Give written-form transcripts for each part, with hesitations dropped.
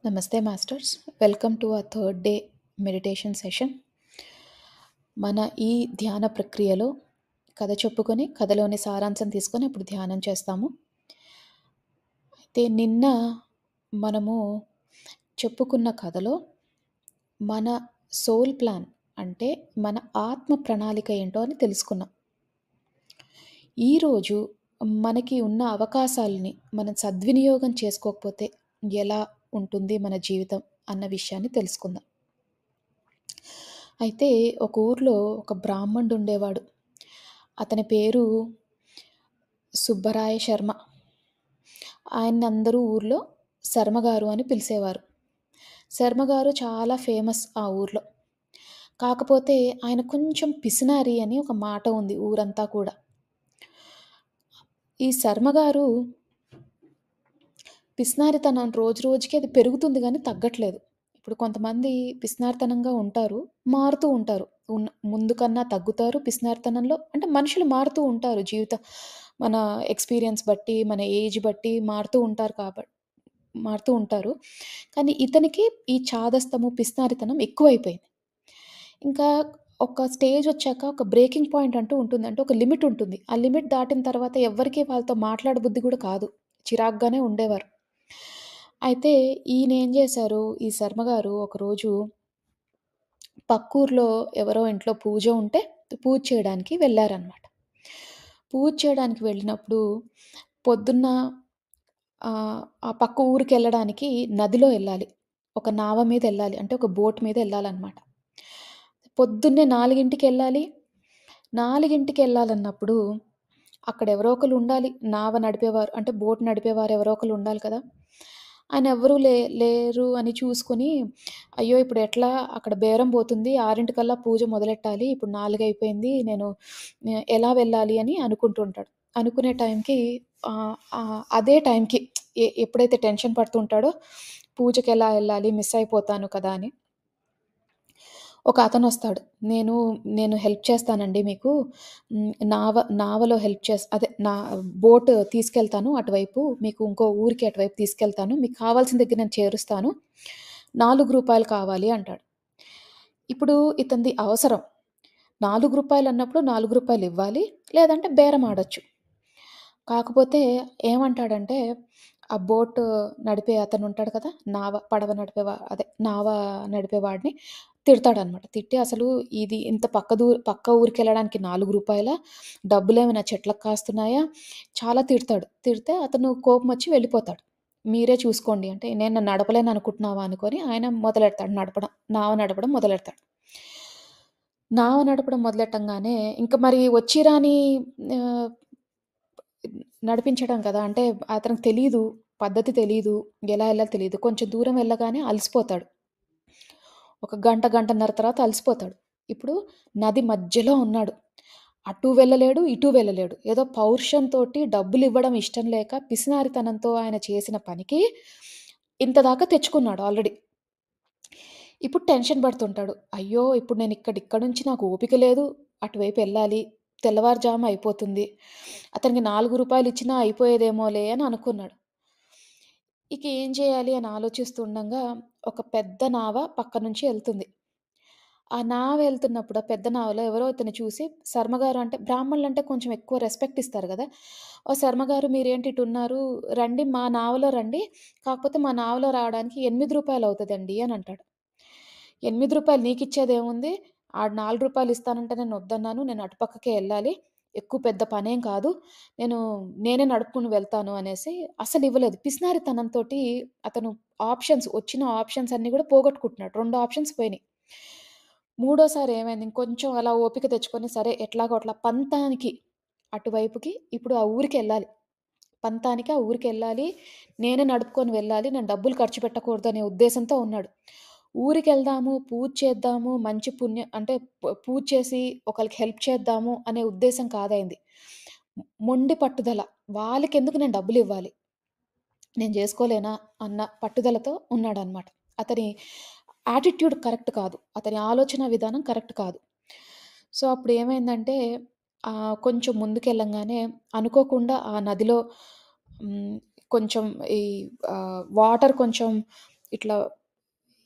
నమస్తే masters. Welcome to our third day meditation session. మన ఈ ధ్యాన ప్రక్రియలో కథ చెప్పుకొని, కథలోని సారాంశం తీసుకొని ఇప్పుడు ధ్యానం చేస్తాము. అయితే నిన్న మనము చెప్పుకున్న కథలో మన సోల్ ప్లాన్ అంటే మన ఆత్మ ప్రణాళిక ఏంటో అని తెలుసుకున్నాం. ఈరోజు మనకి ఉన్న అవకాశాలని మనం సద్వినియోగం చేసుకోకపోతే ఎలా ఉంటుంది మన జీవితం అన్న విషయాన్ని తెలుసుకుందాం. అయితే ఒక ఊర్లో ఒక బ్రాహ్మణుడు ఉండేవాడు. అతని పేరు సుబ్బరాయ శర్మ. ఆయన్ని అందరూ ఊర్లో శర్మగారు అని పిలిచేవారు. శర్మగారు చాలా ఫేమస్ ఆ ఊర్లో. కాకపోతే ఆయన కొంచెం పిసినారి అని ఒక మాట ఉంది ఊరంతా కూడా. ఈ శర్మగారు పిసినారితనం రోజు రోజుకి అది పెరుగుతుంది గానీ తగ్గట్లేదు. ఇప్పుడు కొంతమంది పిసినారితనంగా ఉంటారు, మారుతూ ఉంటారు. ముందు కన్నా తగ్గుతారు పిసినారితనంలో. అంటే మనుషులు మారుతూ ఉంటారు. మన ఎక్స్‌పీరియన్స్ బట్టి, మన ఏజ్ బట్టి మారుతూ ఉంటారు. కానీ ఇతనికి ఈ చాదస్తము, పిసినారితనం ఎక్కువైపోయింది. ఇంకా ఒక స్టేజొచ్చాక ఒక బ్రేకింగ్ పాయింట్ అంటూ ఉంటుంది. అంటే ఒక లిమిట్ ఉంటుంది. ఆ లిమిట్ దాటిన తర్వాత ఎవ్వరికీ వాళ్ళతో మాట్లాడబుద్ధి గూడా కాదు. చిరాకుగానే ఉండేవారు. అయితే ఈయనేం జేశారు, ఈ శర్మగారు ఒకరోజు పక్కూర్లో ఎవరో ఇంట్లో పూజ ఉంటే పూజ చేయడానికి వెళ్లారనమాట. పూజ చేయడానికి వెళ్ళినప్పుడు పొద్దున్న ఆ పక్క ఊరికెళ్ళడానికి నదిలో ఎళ్ళాలి. ఒక నావ మీదెళ్ళాలి. అంటే ఒక బోట్ మీదెళ్ళాలనమాట. పొద్దున్నే 4కెళ్ళాలి. 4కెళ్ళాలన్నప్పుడు అక్కడ ఎవరో ఒకళ్ళు ఉండాలి. నావ నడిపేవారు. అంటే బోట్ నడిపేవారు ఎవరో ఒకళ్ళు ఉండాలి కదా! ఆయన ఎవ్వరూ లేరు అని చూసుకొని, అయ్యో! ఇప్పుడు ఎట్లా అక్కడ బేరం పోతుంది. 6 పూజ మొదలెట్టాలి. ఇప్పుడు 4 అయిపోయింది. నేను ఎలా వెళ్ళాలి అని అనుకుంటూ ఉంటాడు. అనుకునే టైంకి అదే టైంకి ఎప్పుడైతే టెన్షన్ పడుతూ ఉంటాడో పూజకెలా ఎళ్ళాలి? మిస్ అయిపోతాను కదా! అని. ఒక అతనొస్తాడు. నేను హెల్ప్ చేస్తానండి మీకు. నావలో హెల్ప్ అదే బోట్ తీసుకెళ్తాను అటువైపు. మీకు ఇంకో ఊరికి అటువైపు తీసుకెళ్తాను. మీకు కావాల్సిన దగ్గర నేను చేరుస్తాను. రూ. 4 కావాలి అంటాడు. ఇప్పుడు ఇతనిది అవసరం. రూ. 4 అన్నప్పుడు రూ. 4 ఇవ్వాలి. లేదంటే బేరం ఆడొచ్చు. కాకపోతే ఏమంటాడంటే, ఆ బోట్ నడిపే అతనుంటాడు కదా! పడవ నావ నడిపేవాడిని తిడతాడనమాట. తిట్టి అసలు ఇది ఇంత పక్క ఊరికెళ్ళడానికి రూ. 4 డబ్బులేమైనా చెట్లకు కాస్తున్నాయా? చాలా తిడతాడు. తిడితే అతను కోపమొచ్చి వెళ్ళిపోతాడు. మీరే చూసుకోండి అంటే, నేను నడపలేననుకుంటున్నావా అనుకోని ఆయన మొదలెడతాడు నడపడం. నావ నడపడం మొదలెడతాడు. నావ నడపడం మొదలెట్టంగానే ఇంక మరి వచ్చి రాని ఆహ్, నడిపించడం కదా! అంటే అతనికి తెలీదు. పద్ధతి తెలీదు. ఎలా ఎళ్ళాలో తెలీదు. కొంచెం దూరం వెళ్ళగానే అలసిపోతాడు. ఒక గంట, గంటన్నర తర్వాత అలసిపోతాడు. ఇప్పుడు నది మధ్యలో ఉన్నాడు. అటు వెళ్ళలేడు, ఇటు వెళ్ళలేడు. ఏదో పౌరుషంతోటి డబ్బులివ్వడం ఇష్టం లేక పిసినారితనంతో ఆయన చేసిన పనికి ఇంత దాకా తెచ్చుకున్నాడు ఆల్రెడీ. ఇప్పుడు టెన్షన్ పడుతుంటాడు. అయ్యో! ఇప్పుడు నేను ఇక్కడి నుంచి నాకు ఓపిక లేదు. అటువైపు ఎళ్ళాలి. తెల్లవారుజాము అయిపోతుంది. అతనికి రూ. 4 ఇచ్చినా అయిపోయేదేమోలే అని అనుకున్నాడు. ఇక ఏం చేయాలి అని ఆలోచిస్తూ ఉండంగా ఒక పెద్ద నావ పక్క నుంచి ఎళ్తుంది. ఆ నావ ఎళ్తున్నప్పుడు ఆ పెద్ద నావలో ఎవరో ఇతన్ని చూసి శర్మగారు అంటే బ్రాహ్మణులంటే కొంచెం ఎక్కువ రెస్పెక్ట్ ఇస్తారు గదా! "ఓహ్! శర్మగారు మీరేంటి ఇటున్నారు? రండి మా నావలో రండి. కాకపోతే మా నావలో రావడానికి రూ. 8 అవుతదండి" అని అంటాడు. రూ. 8 నీకిచ్చేదేముంది? ఆడు రూ. 4 ఇస్తానంటే నేనొద్దన్నాను. నేను అటుపక్కకే ఎళ్ళాలి. ఎక్కువ పెద్ద పనేం కాదు. నేనే నడుపుకొని వెళ్తాను అనేసి అసలివ్వలేదు. పిసినారితనంతోటి అతను వచ్చిన ఆప్షన్స్ అన్నీ గూడా పోగొట్టుకుంటున్నాడు. 2 ఆప్షన్స్ పోయినియి. మూడోసారి ఏమైంది ఇంకొంచెం అలా ఓపిక తెచ్చుకొని సరే ఎట్లాగో అట్లా పంతానికి అటువైపుకి ఇప్పుడు ఆ ఊరికెళ్ళాలి. పంతానికి ఆ ఊరికెళ్ళాలి. నేనే నడుపుకొని వెళ్ళాలి. నేను డబ్బులు ఖర్చు పెట్టకూడదనే ఉద్దేశంతో ఉన్నాడు. ఊరికెళ్దాము, పూజ చేద్దాము, మంచి పుణ్యం అంటే పూజ చేసి ఒకళ్ళకి హెల్ప్ చేద్దాము అనే ఉద్దేశం కాదాయనది. మొండి పట్టుదల. వాళ్ళకెందుకు నేను డబ్బులివ్వాలి? నేను జేసుకోలేనా అన్న పట్టుదలతో ఉన్నాడనమాట. అతని యాటిట్యూడ్ కరెక్ట్ కాదు. అతని ఆలోచన విధానం కరెక్ట్ కాదు. సో, అప్పుడేమైందంటే కొంచెం ముందుకెళ్ళంగానే అనుకోకుండా ఆ నదిలో హ్మ్, కొంచెం ఈ వాటర్ కొంచెం ఇట్లా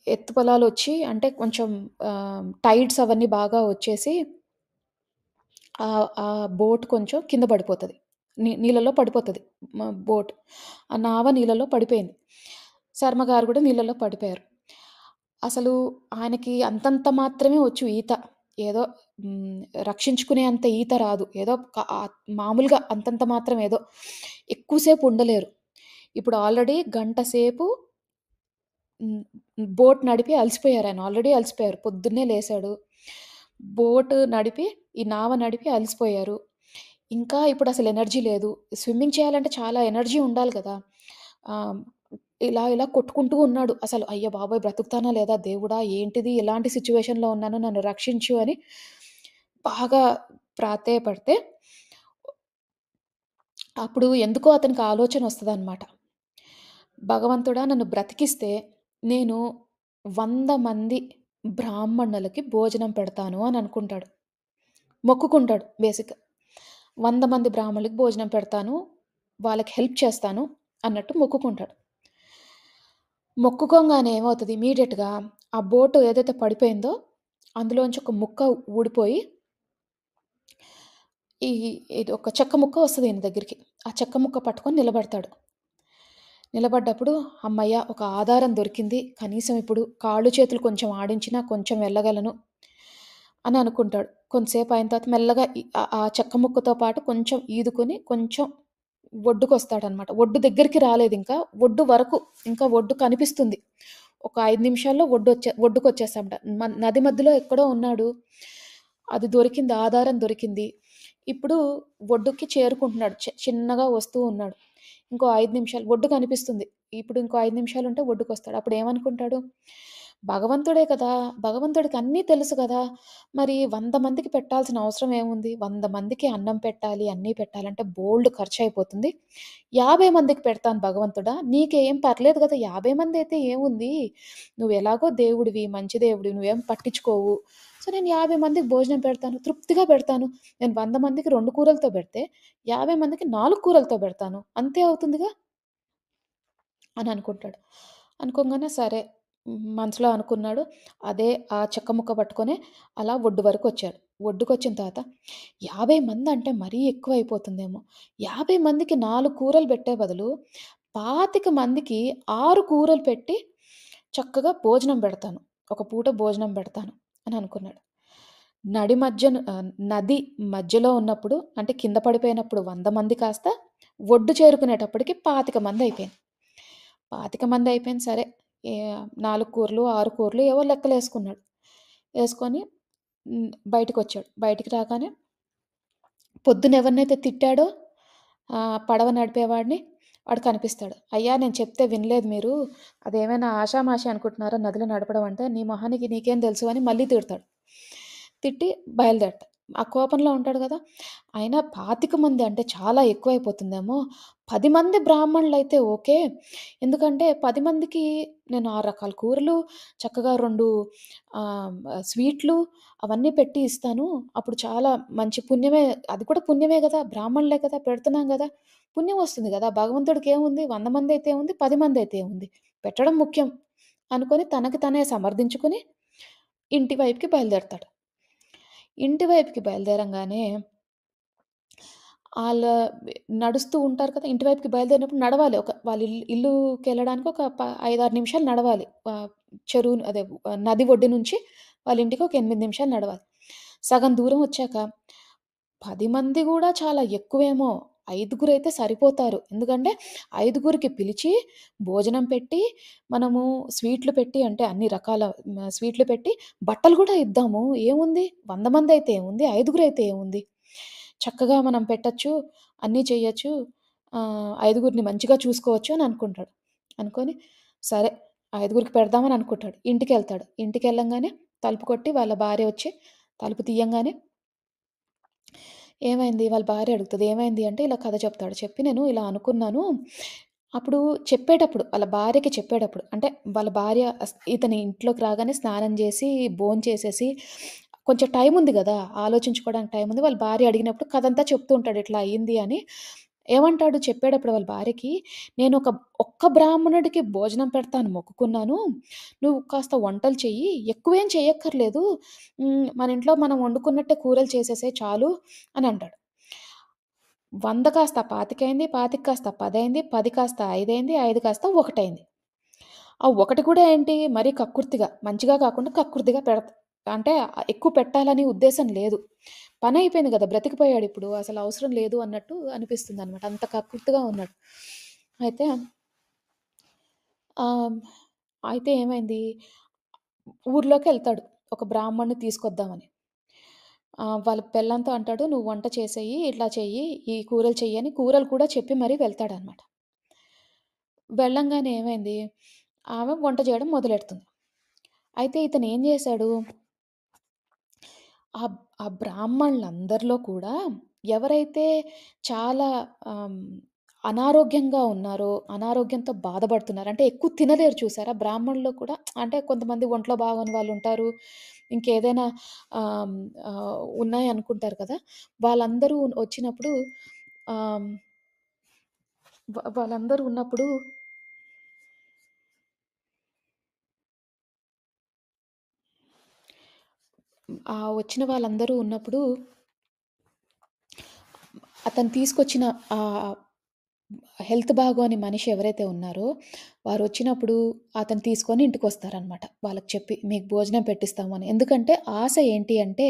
ఎత్తు పొలాలొచ్చి అంటే కొంచెం టైడ్స్ అవన్నీ బాగా వచ్చేసి ఆ బోట్ కొంచెం కింద పడిపోతది. నీళ్ళలో పడిపోతది. బోట్. ఆ నావ నీళ్ళలో పడిపోయింది. శర్మ గారు గూడా నీళ్ళలో పడిపోయారు. అసలు ఆయనకి అంతంత మాత్రమే వచ్చు ఈత. ఏదో హ్మ్. రక్షించుకునే అంత ఈత రాదు. ఏదో మామూలుగా అంతంత మాత్రం ఏదో ఎక్కువ సేపు ఉండలేరు. ఇప్పుడు ఆల్రెడీ గంట సేపు హ్మ్. బోట్ నడిపి అలసిపోయారాయన. ఆల్రెడీ అలసిపోయారు. పొద్దున్నే లేసాడు. బోట్ నడిపి, ఈ నావ నడిపి అలసిపోయారు. ఇంకా ఇప్పుడసలు ఎనర్జీ లేదు. స్విమ్మింగ్ చేయాలంటే చాలా ఎనర్జీ ఉండాలి గదా! ఆహ్, ఇలా కొట్టుకుంటూ ఉన్నాడు. అసలు అయ్య బాబోయ్! బ్రతుకుతానా లేదా దేవుడా! ఏంటిది ఇలాంటి సిట్యుయేషన్‌లో ఉన్నాను నన్ను రక్షించు అని బాగా ప్రాధేయపడితే అప్పుడు ఎందుకో అతనికి ఆలోచనొస్తదనమాట. భగవంతుడా నన్ను బ్రతికిస్తే నేను 100 మంది బ్రాహ్మణులకి భోజనం పెడతాను అని అనుకుంటాడు. మొక్కుకుంటాడు బేసిక్‌గా. 100 మంది బ్రాహ్మణులకి భోజనం పెడతాను. వాళ్ళకి హెల్ప్ చేస్తాను అన్నట్టు మొక్కుకుంటాడు. మొక్కుకోంగానే ఏమవుతది ఇమ్మీడియేట్‌గా ఆ బోటు ఏదైతే పడిపోయిందో అందులోంచి ఒక ముక్క ఊడిపోయి ఈ ఇది ఒక చెక్క ముక్క వస్తది ఈయన దగ్గరికి. ఆ చెక్క ముక్క పట్టుకొని నిలబడతాడు. నిలబడ్డప్పుడు హమ్మయ్య! ఒక ఆధారం దొరికింది. కనీసం ఇప్పుడు కాళ్ళు, చేతులు కొంచెం ఆడించినా కొంచెం వెళ్ళగలను అని అనుకుంటాడు. కొంతసేపు అయిన తర్వాత మెల్లగా ఆ చెక్క ముక్కతో పాటు కొంచెం ఈదుకొని కొంచెం ఒడ్డుకొస్తాడనమాట. ఒడ్డు దగ్గరికి రాలేదింకా. ఒడ్డు వరకు ఇంకా ఒడ్డు కనిపిస్తుంది. ఒక 5 నిమిషాల్లో ఒడ్డుకొచ్చేసామట. నది మధ్యలో ఎక్కడో ఉన్నాడు. అది దొరికింది. ఆధారం దొరికింది. ఇప్పుడు ఒడ్డుకి చేరుకుంటున్నాడు. చిన్నగా వస్తూ ఉన్నాడు. ఇంకో 5 నిమిషాలు ఒడ్డు కనిపిస్తుంది. ఇప్పుడు ఇంకో 5 నిమిషాలుంటే ఒడ్డుకొస్తాడు. అప్పుడేమనుకుంటాడు, భగవంతుడే కదా! భగవంతుడికి అన్నీ తెలుసు గదా! మరి 100 మందికి పెట్టాల్సిన అవసరం ఏముంది? 100 మందికి అన్నం పెట్టాలి, అన్నీ పెట్టాలంటే బోలెడు ఖర్చయిపోతుంది. 50 మందికి పెడతాను భగవంతుడా! నీకేం పర్లేదు గదా! 50 మందయితే ఏముంది? నువ్వెలాగో దేవుడివి, మంచి దేవుడివి, నువ్వేం పట్టించుకోవు. సో, నేను 50 మందికి భోజనం పెడతాను. తృప్తిగా పెడతాను. నేను 100 మందికి 2 కూరలతో పెడితే, 50 మందికి 4 కూరలతో పెడతాను. అంతే అవుతుందిగా అని అనుకుంటాడు. అనుకోంగానే సరే మనసులో అనుకున్నాడు. అదే ఆ చెక్క ముక్క పట్టుకొనే అలా ఒడ్డు వరకొచ్చాడు. ఒడ్డుకొచ్చిన తర్వాత 50 మందంటే మరీ ఎక్కువైపోతుందేమో! 50 మందికి 4 కూరలు పెట్టే బదులు 25 మందికి 6 కూరలు పెట్టి చక్కగా భోజనం పెడతాను. ఒక పూట భోజనం పెడతాను అని అనుకున్నాడు. నది మధ్యలో ఉన్నప్పుడు అంటే కింద పడిపోయినప్పుడు 100 మంది కాస్త ఒడ్డు చేరుకునేటప్పటికి 25 మందయిపోయింది. 25 మందయిపోయింది సరే. ఏ 4 కూరలు, 6 కూరలు ఏవో లెక్కలేసుకున్నాడు. ఏసుకొని బయటికొచ్చాడు. బయటికి రాగానే పొద్దున ఎవరినైతే తిట్టాడో పడవ నడిపేవాడిని వాడు కనిపిస్తాడు. "అయ్యా! నేను చెప్తే వినలేదు మీరు. అదేమైనా ఆషామాషీ అనుకుంటున్నారా నదిలో నడపడం అంటే? నీ మొహానికి నీకేం తెలుసు" అని మళ్ళీ తిడతాడు. తిట్టి బయలుదేరతాడు. ఆ కోపంలో ఉంటాడు గదా! అయినా 25 మంది అంటే చాలా ఎక్కువైపోతుందేమో! 10 మంది బ్రాహ్మణులైతే ఓకే. ఎందుకంటే 10 మందికి నేను 6 రకాల కూరలు, చక్కగా 2 ఆహ్, స్వీట్లు అవన్నీ పెట్టి ఇస్తాను. అప్పుడు చాలా మంచి పుణ్యమే అది కూడా పుణ్యమే గదా! బ్రాహ్మణులే కదా! పెడుతున్నాం గదా! పుణ్యం వస్తుంది గదా! భగవంతుడికేముంది 100 మందైతే ఏముంది, 10 మందైతే ఏముంది. పెట్టడం ముఖ్యం అనుకోని తనకి తనే సమర్థించుకొని ఇంటి వైపుకి బయలుదేరతాడు. ఇంటి వైపుకి బయలుదేరంగానే ఆళ్ళ నడుస్తూ ఉంటారు కదా! ఇంటి వైపుకి బయలుదేరినప్పుడు నడవాలి. వాళ్ళ ఇల్లుకెళ్ళడానికి ఒక 5, 6 నిమిషాలు నడవాలి. అదే నది ఒడ్డు నుంచి వాళ్ళ ఇంటికి ఒక 8 నిమిషాలు నడవాలి. సగం దూరం వచ్చాక 10 మంది గూడా చాలా ఎక్కువేమో! ఐదుగురైతే సరిపోతారు. ఎందుకంటే ఐదుగురికి పిలిచి, భోజనం పెట్టి, మనము స్వీట్లు పెట్టి అంటే అన్ని రకాల స్వీట్లు పెట్టి, బట్టలు గూడా ఇద్దాము. ఏముంది 100 మందైతే ఏముంది, ఐదుగురైతే ఏముంది. చక్కగా మనం పెట్టొచ్చు, అన్నీ చెయ్యొచ్చు. ఐదుగురిని మంచిగా చూసుకోవచ్చు అని అనుకుంటాడు. అనుకోని సరే ఐదుగురికి పెడదామని అనుకుంటాడు. ఇంటికెళ్తాడు. ఇంటికెళ్ళంగానే తలుపు కొట్టి వాళ్ళ భార్య వచ్చి తలుపు తీయంగానే ఏమైంది? వాళ్ళ భార్య అడుగుతది. ఏమైంది అంటే ఇలా కథ చెప్తాడు. చెప్పి నేను ఇలా అనుకున్నాను. అప్పుడు చెప్పేటప్పుడు వాళ్ళ భార్యకి చెప్పేటప్పుడు అంటే వాళ్ళ భార్య ఇతని ఇంట్లోకి రాగానే స్నానం జేసి, భోంచేసేసి కొంచెం టైం ఉంది గదా! ఆలోచించుకోవడానికి టైం ఉంది. వాళ్ళ భార్య అడిగినప్పుడు కథంతా చెప్తూ ఉంటాడు. ఇట్లా అయింది అని. ఏమంటాడు చెప్పేటప్పుడు వాళ్ళ భార్యకి, "నేనొక ఒక్క బ్రాహ్మణుడికి భోజనం పెడతా అని మొక్కుకున్నాను. నువ్వు కాస్త వంటలు చెయ్యి. ఎక్కువేం చెయ్యక్కర్లేదు. మన ఇంట్లో మనం వండుకున్నట్టే కూరలు చేసేసేయి చాలు" అని అంటాడు. 100 కాస్త 25 అయింది. 25 కాస్త 10 అయింది. 10 కాస్త 5 అయింది. 5 కాస్త 1 అయింది. ఆ 1 కూడా ఏంటి మరీ కక్కుర్తిగా, మంచిగా కాకుండా కక్కుర్తిగా అంటే ఎక్కువ పెట్టాలని ఉద్దేశం లేదు. పనయిపోయింది గదా! బ్రతికిపోయాడిప్పుడు. అసలు అవసరం లేదు అన్నట్టు అనిపిస్తుందనమాట. అంత కక్కుర్తిగా ఉన్నాడు. అయితే ఆహ్, అయితే ఏమైంది, ఊర్లోకెళ్తాడు. ఒక బ్రాహ్మణ్ణి తీసుకొద్దామని. వాళ్ళ పెళ్ళాంతో అంటాడు, "నువ్వు వంట చేసేయి, ఇట్లా చెయ్యి, ఈ కూరలు చెయ్యి" అని కూరలు కూడా చెప్పి మరీ వెళ్తాడనమాట. వెళ్ళంగానే ఏమైంది, ఆమె వంట చేయడం మొదలెడుతుంది. అయితే ఇతనేం జేశాడు, ఆ బ్రాహ్మణులందరిలో కూడా ఎవరైతే చాలా ఆహ్, అనారోగ్యంగా ఉన్నారో, అనారోగ్యంతో బాధపడుతున్నారో, అంటే ఎక్కువ తినలేరు చూసారా? బ్రాహ్మణుల్లో కూడా అంటే కొంతమంది ఒంట్లో బాగోని వాళ్ళుంటారు. ఇంకేదైనా ఆహ్, ఉన్నాయనుకుంటారు కదా! వాళ్ళందరూ వచ్చినప్పుడు ఆహ్, వాళ్ళందరూ ఉన్నప్పుడు వచ్చిన వాళ్ళందరూ ఉన్నప్పుడు అతను తీసుకొచ్చిన ఆహ్, హెల్త్ బాగోని మనిషి ఎవరైతే ఉన్నారో, వారొచ్చినప్పుడు అతను తీసుకొని ఇంటికొస్తారనమాట. వాళ్ళకి చెప్పి, "మీకు భోజనం పెట్టిస్తాము" అని. ఎందుకంటే ఆశ ఏంటి అంటే,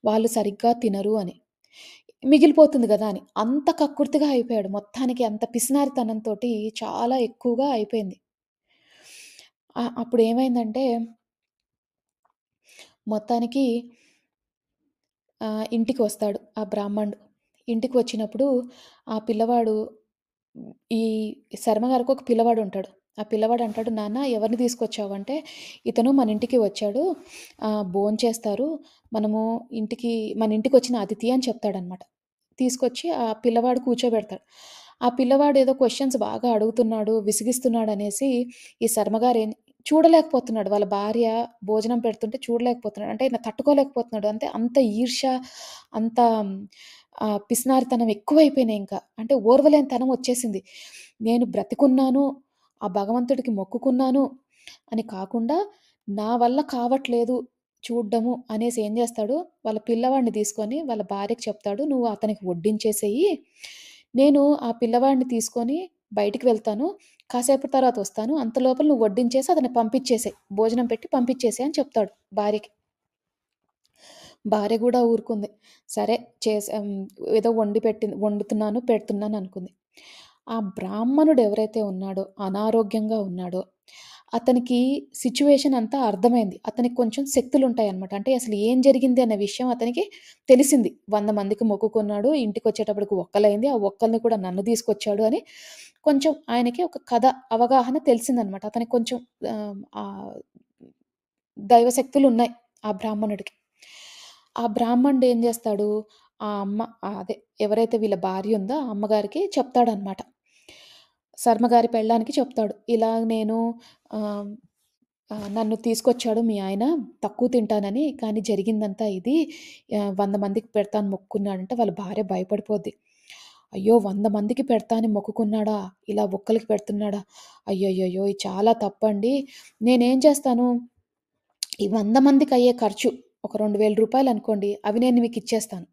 వాళ్ళు సరిగ్గా తినరు అని. మిగిలిపోతుంది గదా అని. అంత కక్కుర్తిగా అయిపోయాడు. మొత్తానికి అంత పిసినారితనంతోటి చాలా ఎక్కువగా అయిపోయింది. అప్పుడేమైందంటే, మొత్తానికి ఇంటికొస్తాడు ఆ బ్రాహ్మణుడు. ఇంటికి వచ్చినప్పుడు ఆ పిల్లవాడు ఈ శర్మగారికి ఒక పిల్లవాడుంటాడు. ఆ పిల్లవాడు అంటాడు, "నాన్న ఎవరిని తీసుకొచ్చావు?" అంటే, "ఇతను మన ఇంటికి వచ్చాడు. భోంచేస్తారు. మనము మన ఇంటికొచ్చిన అతిథి" అని చెప్తాడనమాట. తీసుకొచ్చి ఆ పిల్లవాడు కూర్చోబెడతాడు. ఆ పిల్లవాడు ఏదో క్వెషన్స్ బాగా అడుగుతున్నాడు, విసిగిస్తున్నాడనేసి ఈ శర్మగారేం చూడలేకపోతున్నాడు. వాళ్ళ భార్య భోజనం పెడుతుంటే చూడలేకపోతున్నాడు. అంటే ఈయన తట్టుకోలేకపోతున్నాడు. అంటే అంత ఈర్ష్య, అంత పిసినారితనం ఎక్కువైపోయినాయింక. అంటే ఓర్వలేని తనం వచ్చేసింది. నేను బ్రతికున్నాను, ఆ భగవంతుడికి మొక్కుకున్నాను అని కాకుండా, నా వల్ల కావట్లేదు చూడ్డము అనేసి ఏం జేస్తాడు, వాళ్ళ పిల్లవాడిని తీసుకొని వాళ్ళ భార్యకి చెప్తాడు, "నువ్వు అతనికి వడ్డించేసేయి. నేను ఆ పిల్లవాడిని తీసుకొని బయటికి వెళ్తాను. కాసేపటి తర్వాత వస్తాను. అంతలోపల నువ్వు వడ్డించేసి అతన్ని పంపించేసేయి. భోజనం పెట్టి పంపించేసేయి" అని చెప్తాడు భార్యకి. భార్య గూడా ఊరుకుంది. సరే ఏదో వండుతున్నాను, పెడుతున్నాననుకుంది. ఆ బ్రాహ్మణుడు ఎవరైతే ఉన్నాడో, అనారోగ్యంగా ఉన్నాడో, అతనికి సిట్యుయేషన్ అంతా అర్థమైంది. అతనికి కొంచెం శక్తులుంటాయన్నమాట. అంటే అసలు ఏం జరిగింది అన్న విషయం అతనికి తెలిసింది. 100 మందికి మొక్కుకున్నాడు. ఇంటికొచ్చేటప్పటికి ఒక్కలైంది. ఆ ఒక్కల్ని కూడా నన్ను తీసుకొచ్చాడు అని కొంచెం ఆయనకి ఒక కథ అవగాహన తెలిసిందన్నమాట. అతనికి కొంచెం దైవ శక్తులున్నాయి ఆ బ్రాహ్మణుడికి. ఆ బ్రాహ్మణుడు ఏం జేస్తాడు, ఆ అమ్మ అదే ఎవరైతే వీళ్ళ భార్య ఉందో ఆ అమ్మగారికి చెప్తాడనమాట. శర్మగారి పెళ్ళానికి చెప్తాడు. ఇలా నేను ఆహ్, నన్ను తీసుకొచ్చాడు మీ ఆయన తక్కువ తింటానని. కానీ జరిగిందంతా ఇది. 100 మందికి పెడతా అని మొక్కుకున్నాడంటే వాళ్ళ భార్య భయపడిపోద్ది. అయ్యో! 100 మందికి పెడతా అని మొక్కుకున్నాడా? ఇలా ఒక్కళ్ళకి పెడుతున్నాడా? అయ్యయ్యయ్యో! ఇది చాలా తప్పండి. నేనేం చేస్తాను, ఈ 100 మందికయ్యే ఖర్చు ఒక రూ. 2000 అనుకోండి. అవి నేను మీకిచ్చేస్తాను.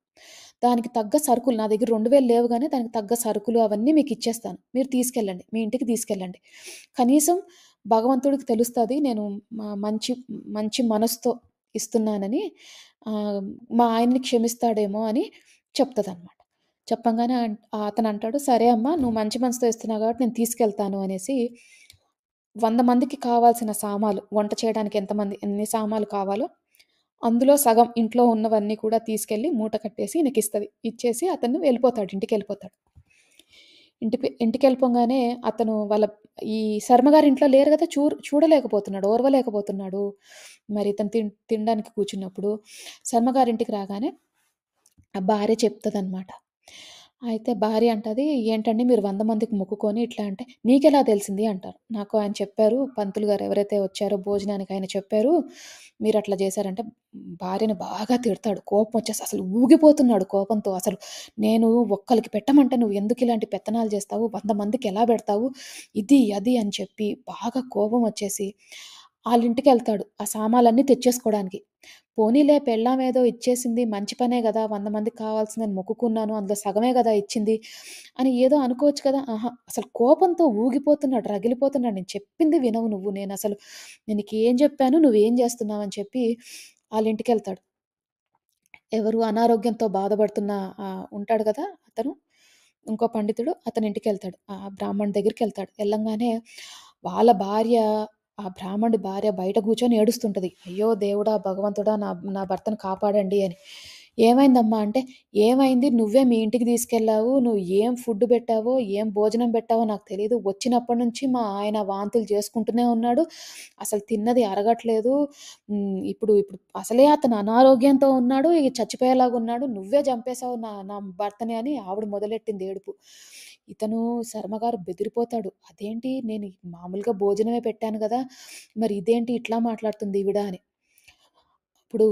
దానికి తగ్గ సరుకులు నా దగ్గర 2000 లేవు గానీ, దానికి తగ్గ సరుకులు అవన్నీ మీకిచ్చేస్తాను. మీరు తీసుకెళ్ళండి. మీ ఇంటికి తీసుకెళ్ళండి. కనీసం భగవంతుడికి తెలుస్తది నేను మంచి మంచి మనసుతో ఇస్తున్నానని ఆహ్, మా ఆయన్ని క్షమిస్తాడేమో అని చెప్తదనమాట. చెప్పంగానే అతనంటాడు, "సరే అమ్మా! నువ్వు మంచి మనసుతో ఇస్తున్నావు కాబట్టి నేను తీసుకెళ్తాను" అనేసి 100 మందికి కావాల్సిన సామాలు, వంట చేయడానికి ఎన్ని సామాలు కావాలో, అందులో సగం ఇంట్లో ఉన్నవన్నీ కూడా తీసుకెళ్ళి మూట కట్టేసి ఈయనకిస్తది. ఇచ్చేసి అతను వెళ్ళిపోతాడు. ఇంటికెళ్ళిపోతాడు. ఇంటికెళ్ళిపోంగానే అతను ఈ శర్మగారు ఇంట్లో లేరు గదా! చూడలేకపోతున్నాడు. ఓర్వలేకపోతున్నాడు. మరి ఇతను తినడానికి కూర్చున్నప్పుడు శర్మగారింటికి రాగానే ఆ భార్య చెప్తదనమాట. అయితే భార్య అంటది, "ఏంటండి మీరు 100 మందికి మొక్కుకొని ఇట్లా అంటే" "నీకెలా తెలిసింది?" అంటారు. "నాకు ఆయన చెప్పారు. పంతులు గారు ఎవరైతే వచ్చారో భోజనానికి ఆయన చెప్పారు. మీరట్లా చేశారంటే" భార్యని బాగా తిడతాడు. కోపమొచ్చేసి అసలు ఊగిపోతున్నాడు కోపంతో. అసలు "నేను ఒక్కళ్ళకి పెట్టమంటే నువ్వు ఎందుకు ఇలాంటి పెత్తనాలు చేస్తావు? 100 మందికి ఎలా పెడతావు?" ఇది, అది అని చెప్పి బాగా కోపమొచ్చేసి ఆళ్ళింటికెళ్తాడు. ఆ సామాన్లన్నీ తెచ్చేసుకోడానికి. పోనీలే పెళ్ళామేదో ఇచ్చేసింది మంచి పనే గదా! 100 మందికి కావాల్సిందని మొక్కుకున్నాను. అందులో సగమే గదా ఇచ్చింది అని ఏదో అనుకోవచ్చు కదా! అహా! అసలు కోపంతో ఊగిపోతున్నాడు, రగిలిపోతున్నాడు. నేను చెప్పింది వినవు నువ్వు. నేను నీకేం జెప్పాను, నువ్వేం జేస్తున్నావని చెప్పి ఆళ్ళింటికెళ్తాడు. ఎవరు అనారోగ్యంతో బాధపడుతున్న ఉంటాడు గదా! అతను. ఇంకో పండితుడు అతనింటికెళ్తాడు. ఆ బ్రాహ్మణుడి దగ్గరికెళ్తాడు. ఎళ్ళంగానే వాళ్ళ భార్య ఆ బ్రాహ్మణుడి భార్య బయట కూర్చొని ఏడుస్తుంటది. "అయ్యో దేవుడా! భగవంతుడా! నా నా భర్తను కాపాడండి" అని. "ఏమైందమ్మా?" అంటే, "ఏమైంది? నువ్వే మీ ఇంటికి తీసుకెళ్ళావు. నువ్వు ఏం ఫుడ్ పెట్టావో, ఏం భోజనం పెట్టావో నాకు తెలీదు. వచ్చినప్పటి నుంచి మా ఆయన వాంతులు చేసుకుంటూనే ఉన్నాడు. అసలు తిన్నది అరగట్లేదు. ఇప్పుడు అసలే అతను అనారోగ్యంతో ఉన్నాడు. ఇగ చచ్చిపోయేలాగున్నాడు. నువ్వే చంపేసావు నా నా భర్తని" అని ఆవిడ మొదలెట్టింది ఏడుపు. ఇతను శర్మగారు బెదిరిపోతాడు. "అదేంటి నేను మామూలుగా భోజనమే పెట్టాను గదా! మరి ఇదేంటి ఇట్లా మాట్లాడుతుంది ఈవిడ" అని. అప్పుడు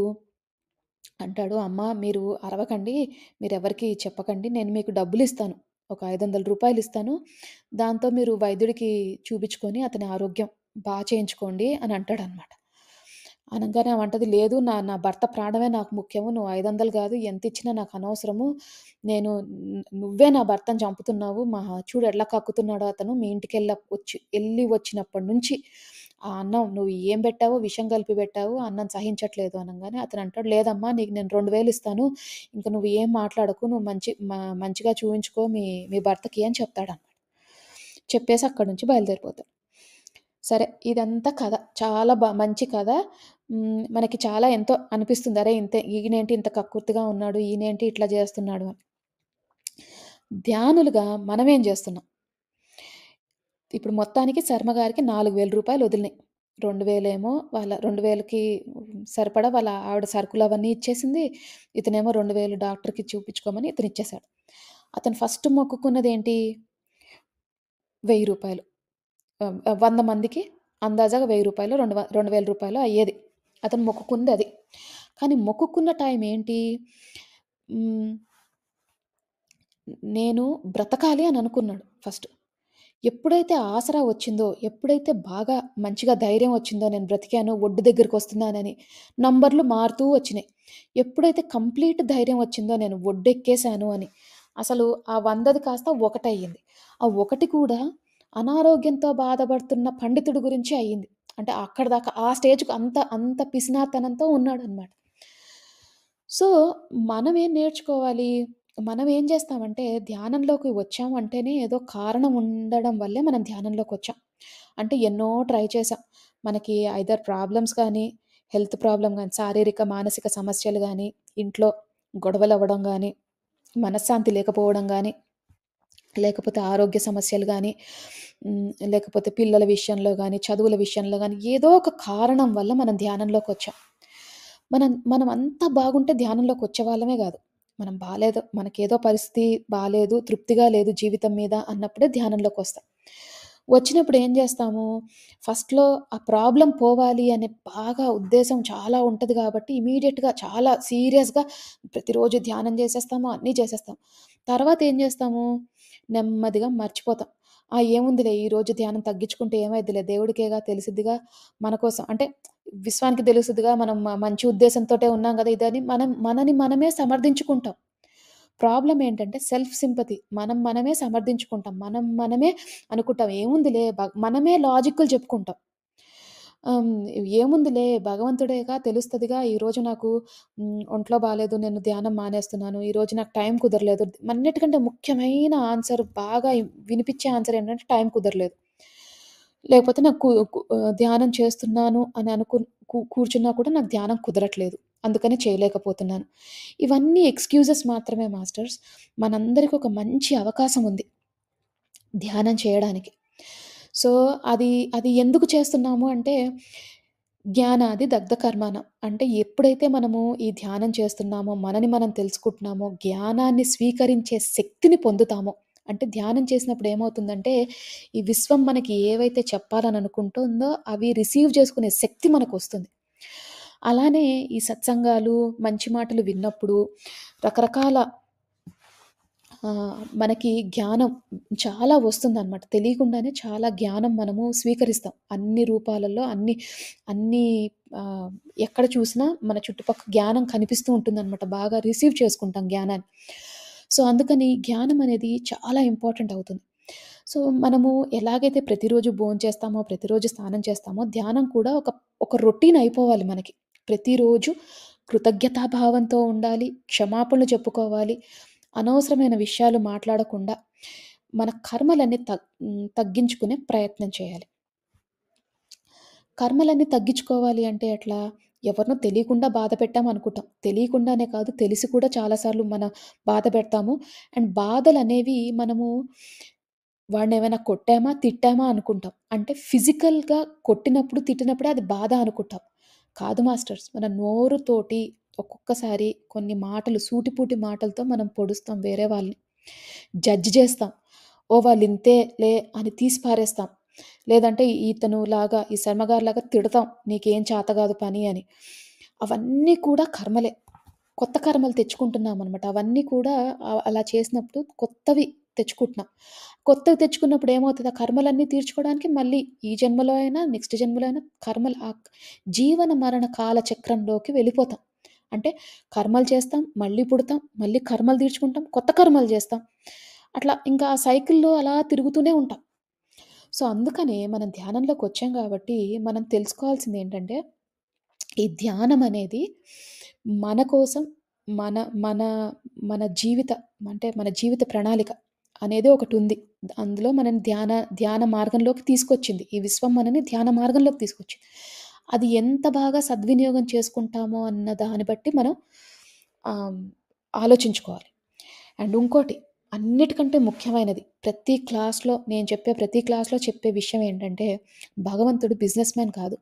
అంటాడు, "అమ్మా మీరు అరవకండి. మీరెవరికీ చెప్పకండి. నేను మీకు డబ్బులిస్తాను. ఒక రూ. 500 ఇస్తాను. దాంతో మీరు వైద్యుడికి చూపించుకొని అతని ఆరోగ్యం చేయించుకోండి" అని అంటాడనమాట. అనంగానే ఆమె అంటది, "లేదు నా నా భర్త ప్రాణమే నాకు ముఖ్యము. నువ్వు 500 గాదు ఎంతిచ్చినా నాకనవసరము. నువ్వే నా భర్తని చంపుతున్నావు. చూడు ఎట్లా కక్కుతున్నాడో అతను. మీ ఎళ్లి వచ్చినప్పటి నుంచి ఆ అన్నం నువ్వు ఏం పెట్టావో విషం కలిపి పెట్టావు. ఆ అన్నం సహించట్లేదు" అనంగానే అతనంటాడు, "లేదమ్మా నీకు నేను 2000 ఇస్తాను. ఇంక నువ్వు ఏం మాట్లాడకు. నువ్వు మంచిగా చూయించుకో మీ భర్తకి" అని చెప్తాడనమాట. చెప్పేసి అక్కడి నుంచి బయలుదేరిపోతాడు. సరే ఇదంతా కథ. చాలా మంచి కథ. మనకి చాలా ఎంతో అనిపిస్తుంది. అరే! ఈయనేంటి ఇంత కక్కుర్తిగా ఉన్నాడు. ఈయనేంటి ఇట్లా చేస్తున్నాడు అని. ధ్యానులుగా మనమేం చేస్తున్నాం? ఇప్పుడు మొత్తానికి శర్మ గారికి రూ. 4000 వదిలినాయి. 2000 ఏమో 2000కి సరిపడా వాళ్ళ ఆవిడ సరుకులవన్నీ ఇచ్చేసింది. ఇతనేమో 2000 డాక్టర్‌కి చూపించుకోమని ఇతనిచ్చేసాడు. అతను ఫస్ట్ మొక్కుకున్నదేంటి? రూ. 1000. 100 మందికి అందాజాగా రూ. 1000 రూ. 2000 అయ్యేది. అతను మొక్కుకుందది. కానీ మొక్కుకున్న టైం ఏంటి? హ్మ్. నేను బ్రతకాలి అని అనుకున్నాడు ఫస్ట్. ఎప్పుడైతే ఆసరా వచ్చిందో, ఎప్పుడైతే బాగా మంచిగా ధైర్యం వచ్చిందో నేను బ్రతికాను, ఒడ్డు దగ్గరికొస్తున్నానని నంబర్‌లు మారుతూ వచ్చినాయి. ఎప్పుడైతే కంప్లీట్ ధైర్యం వచ్చిందో నేను ఒడ్డెక్కేసాను అని, అసలు ఆ 100ది కాస్త ఒకటయింది. ఆ ఒకటి కూడా అనారోగ్యంతో బాధపడుతున్న పండితుడి గురించి అయింది. అంటే అక్కడిదాకా ఆ స్టేజ్‌కి అంత అంత పిసినారితనంతో ఉన్నాడనమాట. సో, మనమేం నేర్చుకోవాలి? మనం ఏం చేస్తామంటే ధ్యానంలోకి వచ్చాము అంటేనే ఏదో కారణం ఉండడం వల్లే మనం ధ్యానంలోకొచ్చాం. అంటే ఎన్నో ట్రై చేసాం. మనకి ఐదర్ ప్రాబ్లమ్స్ గానీ, హెల్త్ ప్రాబ్లమ్ గానీ, శారీరక, మానసిక సమస్యలు గానీ, ఇంట్లో గొడవలవ్వడం గానీ, మనశ్శాంతి లేకపోవడం గానీ, లేకపోతే ఆరోగ్య సమస్యలు గానీ, లేకపోతే పిల్లల విషయంలో గానీ, చదువుల విషయంలో గానీ, ఏదో ఒక కారణం వల్ల మనం ధ్యానంలోకొచ్చాం. మనం అంతా బాగుంటే ధ్యానంలోకొచ్చేవాళ్ళమే గాదు. మనం బాలేదు, మనకేదో పరిస్థితి బాలేదు, తృప్తిగా లేదు జీవితం మీద అన్నప్పుడే ధ్యానంలోకొస్తాం. వచ్చినప్పుడు ఏం జేస్తాము, ఫస్ట్‌లో ఆ ప్రాబ్లమ్ పోవాలి అనే బాగా ఉద్దేశం చాలా ఉంటది గాబట్టి, ఇమ్మీడియేట్‌గా చాలా సీరియస్‌గా ప్రతిరోజు ధ్యానం జేసేస్తాము, అన్నీ చేసేస్తాం. తర్వాత ఏం జేస్తాము, నెమ్మదిగా మర్చిపోతాం. ఏముందిలే ఈరోజు ధ్యానం తగ్గించుకుంటే ఏమైద్దిలే, దేవుడికేగా తెలిసిద్దిగా మన కోసం అంటే విశ్వానికి తెలుస్తదిగా మనం మంచి ఉద్దేశంతోటే ఉన్నాం గదా! ఇదని మనని మనమే సమర్థించుకుంటాం. ప్రాబ్లమ్ ఏంటంటే సెల్ఫ్ సింపతి. మనమే సమర్థించుకుంటాం. మనమే అనుకుంటాం. ఏముందిలే మనమే లాజిక్కులు చెప్పుకుంటాం. ఆహ్, ఏముందిలే భగవంతుడేగా తెలుస్తదిగా ఈరోజు నాకు ఒంట్లో బాలేదు. నేను ధ్యానం మానేస్తున్నాను. ఈరోజు నాకు టైం కుదరలేదు. అన్నిటికంటే ముఖ్యమైన ఆన్సర్ బాగా వినిపిచ్చే ఆన్సర్ ఏంటంటే టైం కుదరలేదు. లేకపోతే నాకు ధ్యానం చేస్తున్నాను అని కూర్చున్నా కూడా నాకు ధ్యానం కుదరట్లేదు. అందుకని చేయలేకపోతున్నాను. ఇవన్నీ ఎక్స్‌క్యూజెస్ మాత్రమే మాస్టర్స్. మనందరికి ఒక మంచి అవకాశం ఉంది ధ్యానం చేయడానికి. సో, అది అది ఎందుకు చేస్తున్నాము అంటే, జ్ఞానాది దగ్ధ కర్మాణ. అంటే ఎప్పుడైతే మనము ఈ ధ్యానం చేస్తున్నామో, మనని మనం తెలుసుకుంటున్నామో, జ్ఞానాన్ని స్వీకరించే శక్తిని పొందుతామో, అంటే ధ్యానం చేసినప్పుడు ఏమవుతుందంటే, ఈ విశ్వం మనకి ఏవైతే చెప్పాలని అనుకుంటుందో, అవి రిసీవ్ చేసుకునే శక్తి మనకొస్తుంది. అలానే ఈ సత్సంగాలు, మంచి మాటలు విన్నప్పుడు రకరకాల మనకి జ్ఞానం చాలా వస్తుందనమాట. తెలియకుండానే చాలా జ్ఞానం మనము స్వీకరిస్తాం. అన్ని రూపాలలో అన్ని ఆహ్, ఎక్కడ చూసినా మన చుట్టుపక్క జ్ఞానం కనిపిస్తూ ఉంటుందనమాట. బాగా రిసీవ్ చేసుకుంటాం జ్ఞానాన్ని. సో, అందుకని జ్ఞానం అనేది చాలా ఇంపార్టెంట్ అవుతుంది. సో, మనము ఎలాగైతే ప్రతిరోజు భోంచేస్తామో, ప్రతిరోజు స్నానం చేస్తామో, ధ్యానం కూడా ఒక రొటీన్ అయిపోవాలి మనకి. ప్రతిరోజు కృతజ్ఞతా భావంతో ఉండాలి. క్షమాపణలు చెప్పుకోవాలి. అనవసరమైన విషయాలు మాట్లాడకుండా మన కర్మలన్నీ తగ్గించుకునే ప్రయత్నం చేయాలి. కర్మలన్నీ తగ్గించుకోవాలి అంటే ఎట్లా? ఎవరినో తెలియకుండా బాధ పెట్టామనుకుంటాం. తెలియకుండానే కాదు, తెలిసి కూడా చాలా సార్లు బాధ పెడతాము. అండ్ బాధలనేవి మనము వాడినేమైనా కొట్టామా, తిట్టామా అనుకుంటాం. అంటే ఫిజికల్‌గా కొట్టినప్పుడు, తిట్టినప్పుడే అది బాధ అనుకుంటాం. కాదు మాస్టర్స్. మన నోరుతోటి ఒక్కొక్కసారి కొన్ని మాటలు సూటిపుటి మాటలతో మనం పొడుస్తాం వేరే వాళ్ళని. జడ్జ్ చేస్తాం. ఓహ్! వాళ్ళింతేలే అని తీసి పారేస్తాం. లేదంటే ఈ శర్మగారిలాగా తిడతాం. నీకేం చేతగాదు పని అని. అవన్నీ కూడా కర్మలే. కొత్త కర్మలు తెచ్చుకుంటున్నామనమాట. అవన్నీ కూడా అలా చేసినప్పుడు కొత్తవి తెచ్చుకుంటున్నాం. కొత్తవి తెచ్చుకున్నప్పుడు ఏమవుతది? ఆ కర్మలన్నీ తీర్చుకోవడానికి మళ్ళీ ఈ జన్మలో అయినా, నెక్స్ట్ జన్మలో అయినా కర్మలు జీవన మరణ కాల చక్రంలోకి వెళ్ళిపోతాం. అంటే కర్మలు చేస్తాం, మళ్ళీ పుడతాం, మళ్ళీ కర్మలు తీర్చుకుంటాం, కొత్త కర్మలు చేస్తాం. అట్లా ఇంకా ఆ సైకిల్‌లో అలా తిరుగుతూనే ఉంటాం. సో, అందుకనే మనం ధ్యానంలోకొచ్చాం గాబట్టి, మనం తెలుసుకోవాల్సిందేంటంటే, ఈ ధ్యానమనేది మన కోసం, మన మన మన జీవిత మన జీవిత ప్రణాళిక అనేది ఒకటుంది. అందులో మనని ధ్యాన మార్గంలోకి తీసుకొచ్చింది. ఈ విశ్వం మనని ధ్యాన మార్గంలోకి తీసుకొచ్చింది. అది ఎంత బాగా సద్వినియోగం చేసుకుంటామో అన్న దాన్ని బట్టి మనం ఆహ్, ఆలోచించుకోవాలి. అండ్ ఇంకోటి అన్నిటికంటే ముఖ్యమైనది ప్రతి క్లాస్‌లో చెప్పే విషయం ఏంటంటే, భగవంతుడు బిజినెస్ మ్యాన్ కాదు.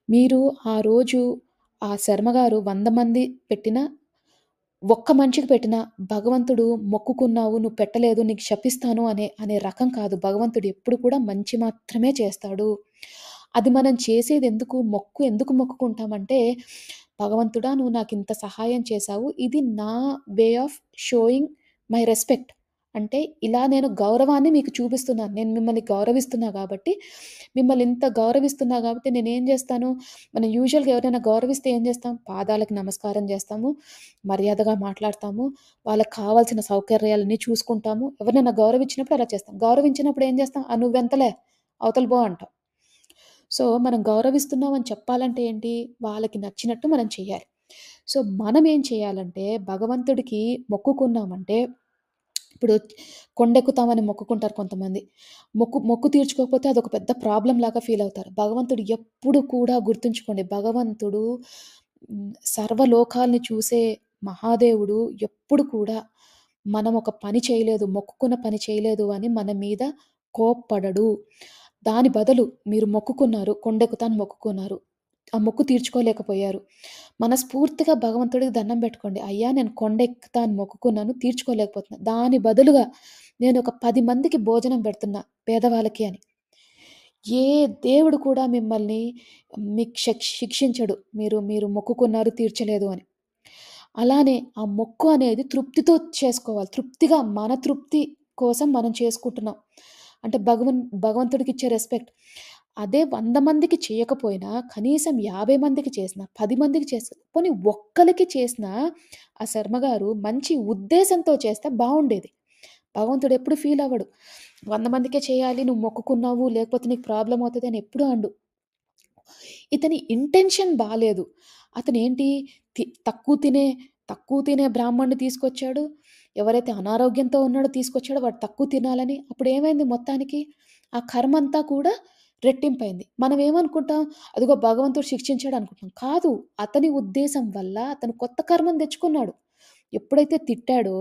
మీరు ఆ రోజు ఆ శర్మగారు 100 మంది పెట్టినా, ఒక్క మనిషికి పెట్టినా, భగవంతుడు మొక్కుకున్నావు, నువ్వు పెట్టలేదు, నీకు శపిస్తాను అనే అనే రకం కాదు. భగవంతుడు ఎప్పుడు కూడా మంచి మాత్రమే చేస్తాడు. అది మనం చేసేదెందుకు? ఎందుకు మొక్కుకుంటామంటే, భగవంతుడా! నువ్వు నాకింత సహాయం చేశావు. ఇది నా way of showing my respect. అంటే ఇలా నేను గౌరవాన్ని మీకు చూపిస్తున్నాను. నేను మిమ్మల్ని గౌరవిస్తున్నా గాబట్టి, మిమ్మల్ని ఇంత గౌరవిస్తున్నా గాబట్టి నేనేం జేస్తాను, మనం యూజువల్‌గా ఎవరైనా గౌరవిస్తే ఏం జేస్తాం? పాదాలకు నమస్కారం జేస్తాము, మర్యాదగా మాట్లాడతాము, వాళ్ళకి కావాల్సిన సౌకర్యాలన్నీ చూసుకుంటాము. ఎవరినైనా గౌరవించినప్పుడు అలా చేస్తాం. గౌరవించినప్పుడు ఏం జేస్తాం? నువ్వెంతలే అవతల పో అంటాం. సో, మనం గౌరవిస్తున్నామని చెప్పాలంటే ఏంటి? వాళ్ళకి నచ్చినట్టు మనం చెయ్యాలి. సో, మనమేం చేయాలంటే భగవంతుడికి మొక్కుకున్నామంటే ఇప్పుడు కొండెక్కుతామని మొక్కుకుంటారు కొంతమంది. మొక్కు తీర్చుకోకపోతే అదొక పెద్ద ప్రాబ్లమ్‌లాగా ఫీలవుతారు. భగవంతుడు ఎప్పుడు కూడా గుర్తుంచుకోండి. భగవంతుడు సర్వలోకాల్ని చూసే మహాదేవుడు ఎప్పుడు కూడా మనం ఒక పని చేయలేదు, మొక్కుకున్న పని చేయలేదు అని మన మీద కోప్పడడు. దాని బదులు మీరు మొక్కుకున్నారు, కొండెక్కుతాను మొక్కుకున్నారు. ఆ మొక్కు తీర్చుకోలేకపోయారు. మనస్ఫూర్తిగా భగవంతుడికి దండం పెట్టుకోండి. అయ్యా! నేను కొండెక్కుతా అని మొక్కుకున్నాను, తీర్చుకోలేకపోతున్నా. దాని బదులుగా నేనొక 10 మందికి భోజనం పెడుతున్నా పేదవాళ్ళకి అని. ఏ దేవుడు కూడా మిమ్మల్ని మీకు శిక్షించడు. మీరు మీరు మొక్కుకున్నారు తీర్చలేదు అని. అలానే ఆ మొక్కు అనేది తృప్తితో చేసుకోవాలి. తృప్తిగా మన తృప్తి కోసం మనం చేసుకుంటున్నాం. అంటే భగవంతుడికిచ్చే రెస్పెక్ట్. అదే 100 మందికి చేయకపోయినా కనీసం 50 మందికి చేసినా, 10 మందికి చేసినా, పోనీ ఒక్కళ్ళకి చేసినా ఆ శర్మగారు మంచి ఉద్దేశంతో చేస్తే బావుండేది. భగవంతుడెప్పుడు ఫీలవ్వడు. 100 మందికే చేయాలి, నువ్వు మొక్కుకున్నావు, లేకపోతే నీకు ప్రాబ్లమ్ అవుతది అని ఎప్పుడు అనడు. ఇతని ఇంటెన్షన్ బాలేదు. అతనేంటి తి తక్కువ తినే తక్కువ తినే బ్రాహ్మణ్ణి తీసుకొచ్చాడు. ఎవరైతే అనారోగ్యంతో ఉన్నాడో తీసుకొచ్చాడో వాడు తక్కువ తినాలని. అప్పుడేమైంది మొత్తానికి? ఆ కర్మంతా కూడా రెట్టింపయింది. మనమేమనుకుంటాం, అదిగో భగవంతుడు శిక్షించాడు అనుకుంటాం. కాదు. అతని ఉద్దేశం వల్ల అతను కొత్త కర్మను తెచ్చుకున్నాడు. ఎప్పుడైతే తిట్టాడో,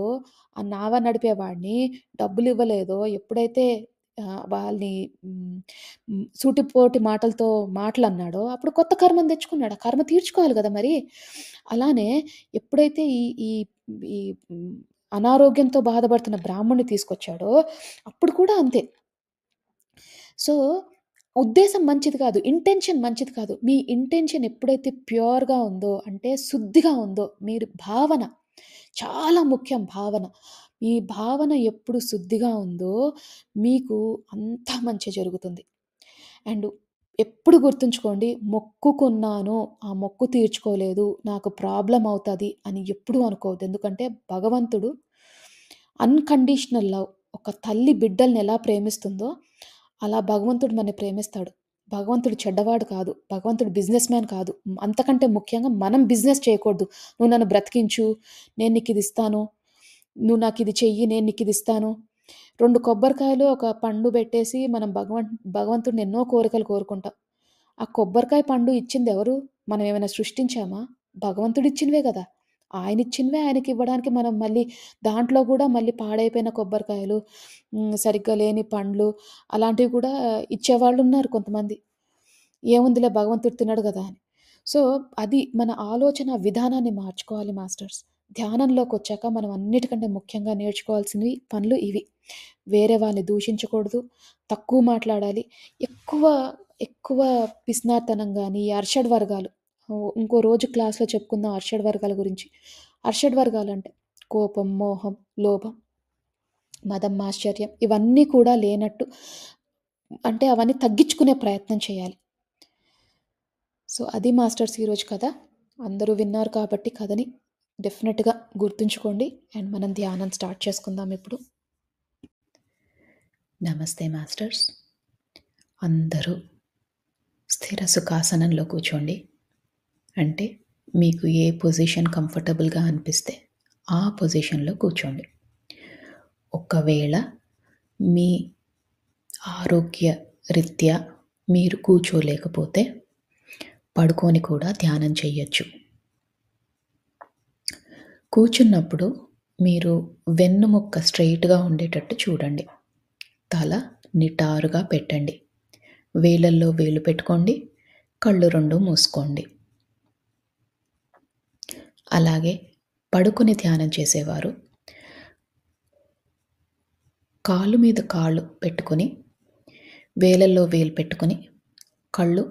ఆ నావ నడిపేవాడిని, డబ్బులివ్వలేదో, ఎప్పుడైతే వాళ్ళని హ్మ్, సూటిపోటి మాటలతో మాటలన్నాడో, అప్పుడు కొత్త కర్మను తెచ్చుకున్నాడు. ఆ కర్మ తీర్చుకోవాలి గదా మరి! అలానే ఎప్పుడైతే ఈ ఈ ఈ హ్మ్, అనారోగ్యంతో బాధపడుతున్న బ్రాహ్మణ్ణి తీసుకొచ్చాడో, అప్పుడు కూడా అంతే. సో, ఉద్దేశం మంచిది కాదు. ఇంటెన్షన్ మంచిది కాదు. మీ ఇంటెన్షన్ ఎప్పుడైతే ప్యూర్‌గా ఉందో, అంటే శుద్ధిగా ఉందో, మీరు భావన చాలా ముఖ్యం భావన. మీ భావన ఎప్పుడు శుద్ధిగా ఉందో, మీకు అంతా మంచే జరుగుతుంది. అండ్ ఎప్పుడు గుర్తుంచుకోండి, మొక్కుకున్నాను, ఆ మొక్కు తీర్చుకోలేదు, నాకు ప్రాబ్లమ్ అవుతది అని ఎప్పుడూ అనుకోవద్దు. ఎందుకంటే భగవంతుడు అన్‌కండీషనల్ లవ్. ఒక తల్లి బిడ్డల్ని ఎలా ప్రేమిస్తుందో, అలా భగవంతుడు మనని ప్రేమిస్తాడు. భగవంతుడు చెడ్డవాడు కాదు. భగవంతుడు బిజినెస్ మ్యాన్ కాదు. అంతకంటే ముఖ్యంగా మనం బిజినెస్ చేయకూడదు. "నువ్వు నన్ను బ్రతికించు, నేను నీకిదిస్తాను. నువ్వు నాకిది చెయ్యి, నేను నీకిదిస్తాను." 2 కొబ్బరికాయలు, ఒక పండు బెట్టేసి మనం భగవంతుడిని ఎన్నో కోరికలు కోరుకుంటాం. ఆ కొబ్బరికాయ, పండు ఇచ్చిందెవరు? మనమేమైనా సృష్టించామా? భగవంతుడిచ్చినవే గదా! ఆయనిచ్చినవే ఆయనకివ్వడానికి మనం మళ్ళీ దాంట్లో గూడా మళ్ళీ పాడైపోయిన కొబ్బరికాయలు, సరిగ్గా లేని పండ్లు అలాంటివి కూడా ఇచ్చేవాళ్ళున్నారు కొంతమంది. ఏముందిలే భగవంతుడు తినడు గదా అని. సో, అది మన ఆలోచన విధానాన్ని మార్చుకోవాలి మాస్టర్స్. ధ్యానంలోకొచ్చాక మనం అన్నిటికంటే ముఖ్యంగా నేర్చుకోవాల్సినవి పనులు ఇవి. వేరే వాళ్ళని దూషించకూడదు, తక్కువ మాట్లాడాలి. ఎక్కువ, ఎక్కువ పిసినారితనం గాని, ఈ అర్షడ్ వర్గాలు, ఇంకో రోజు క్లాస్‌లో చెప్పుకుందాం అర్షడ్ వర్గాల గురించి. అర్షడ్ వర్గాలంటే కోపం, మోహం, లోభం, మదం, మాశ్చర్యం ఇవన్నీ కూడా లేనట్టు, అంటే అవన్నీ తగ్గించుకునే ప్రయత్నం చేయాలి. సో, అది మాస్టర్స్ ఈరోజు కథ. అందరూ విన్నారు కాబట్టి కథని డెఫినెట్‌గా గుర్తుంచుకోండి. అండ్ మనం ధ్యానం స్టార్ట్ చేసుకుందాం ఇప్పుడు. నమస్తే మాస్టర్స్. అందరూ స్థిర సుఖాసనంలో కూర్చోండి. అంటే మీకు ఏ పొజిషన్ కంఫర్టబుల్‌గా అనిపిస్తే ఆ పొజిషన్‌లో కూర్చోండి. ఒకవేళ మీ ఆరోగ్య రీత్యా మీరు కూర్చోలేకపోతే పడుకొని కూడా ధ్యానం చెయ్యొచ్చు. కూర్చున్నప్పుడు మీరు వెన్నుముక్క స్ట్రెయిట్‌గా ఉండేటట్టు చూడండి. తల నిటారుగా పెట్టండి. వేలల్లో వేలు పెట్టుకోండి. కళ్ళు 2 మూసుకోండి. అలాగే పడుకొని ధ్యానం చేసేవారు కాలు మీద కాళ్ళు పెట్టుకొని, వేలల్లో వేలు పెట్టుకొని, కళ్ళు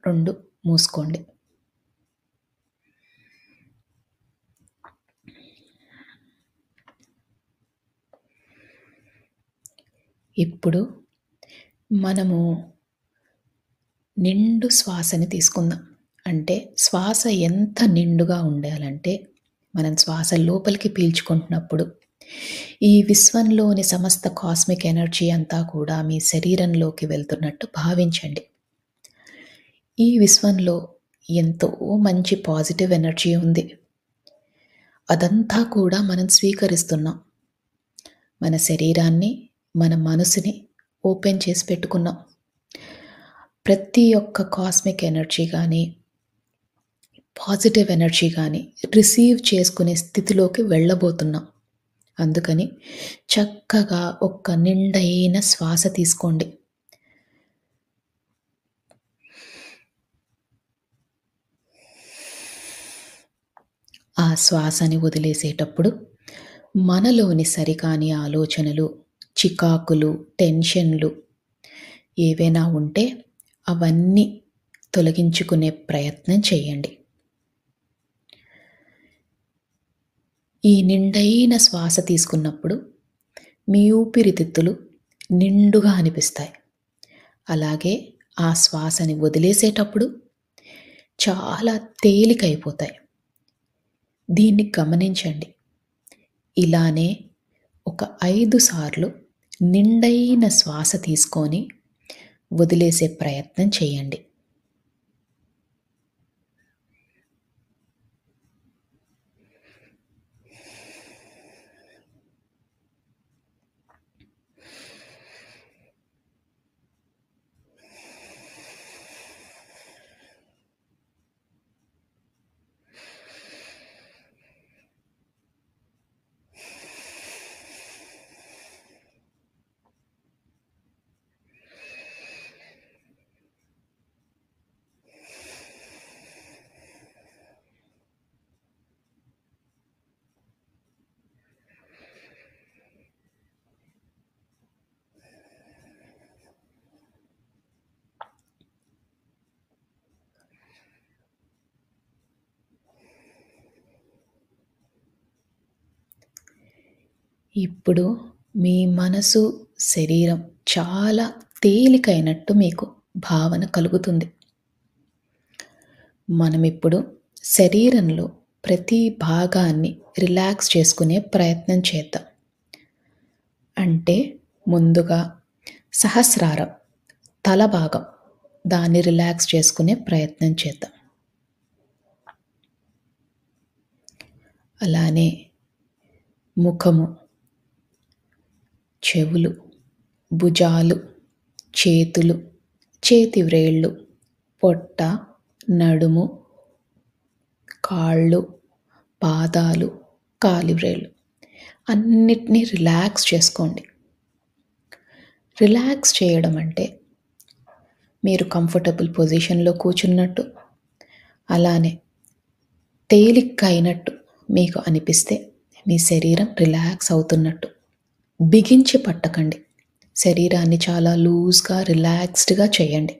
2 మూసుకోండి. ఇప్పుడు మనము నిండు శ్వాసని తీసుకుందాం. అంటే శ్వాస ఎంత నిండుగా ఉండాలంటే, మనం శ్వాస లోపలికి పీల్చుకుంటున్నప్పుడు, ఈ విశ్వంలోని సమస్త కాస్మిక్ ఎనర్జీ అంతా కూడా మీ శరీరంలోకి వెళ్తున్నట్టు భావించండి. ఈ విశ్వంలో ఎంతో మంచి పాజిటివ్ ఎనర్జీ ఉంది. అదంతా కూడా మనం స్వీకరిస్తున్నాం. మన శరీరాన్ని, మన మనసుని ఓపెన్ చేసి పెట్టుకున్నాం. ప్రతి ఒక్క కాస్మిక్ ఎనర్జీ గానీ, పాజిటివ్ ఎనర్జీ గానీ రిసీవ్ చేసుకునే స్థితిలోకి వెళ్ళబోతున్నాం. అందుకని చక్కగా ఒక్క నిండైన శ్వాస తీసుకోండి. ఆ శ్వాసని వదిలేసేటప్పుడు మనలోని సరికాని ఆలోచనలు, చికాకులు, టెన్షన్‌లు ఏవైనా ఉంటే అవన్నీ తొలగించుకునే ప్రయత్నం చేయండి. ఈ నిండైన శ్వాస తీసుకున్నప్పుడు మీ ఊపిరితిత్తులు నిండుగా అనిపిస్తాయి. అలాగే ఆ శ్వాసని వదిలేసేటప్పుడు చాలా తేలికైపోతాయి. దీన్ని గమనించండి. ఇలానే ఒక 5 సార్లు నిండైన శ్వాస తీసుకొని వదిలేసే ప్రయత్నం చేయండి. ఇప్పుడు మీ మనసు, శరీరం చాలా తేలికైనట్టు మీకు భావన కలుగుతుంది. మనమిప్పుడు శరీరంలో ప్రతి భాగాన్ని రిలాక్స్ చేసుకునే ప్రయత్నం చేద్దాం. అంటే ముందుగా సహస్రారం, తల భాగం, దాన్ని రిలాక్స్ చేసుకునే ప్రయత్నం చేద్దాం. అలానే ముఖము, చెవులు, భుజాలు, చేతులు, చేతి వ్రేళ్ళు, పొట్ట, నడుము, కాళ్ళు, పాదాలు, కాలి వ్రేళ్ళు అన్నిటినీ రిలాక్స్ చేసుకోండి. రిలాక్స్ చేయడం అంటే మీరు కంఫర్టబుల్ పొజిషన్లో కూర్చున్నట్టు, అలానే తేలిక అయినట్టు మీకు అనిపిస్తే మీ శరీరం రిలాక్స్ అవుతున్నట్టు. బిగించి పట్టకండి. శరీరాన్ని చాలా లూజ్గా, రిలాక్స్డ్గా చేయండి.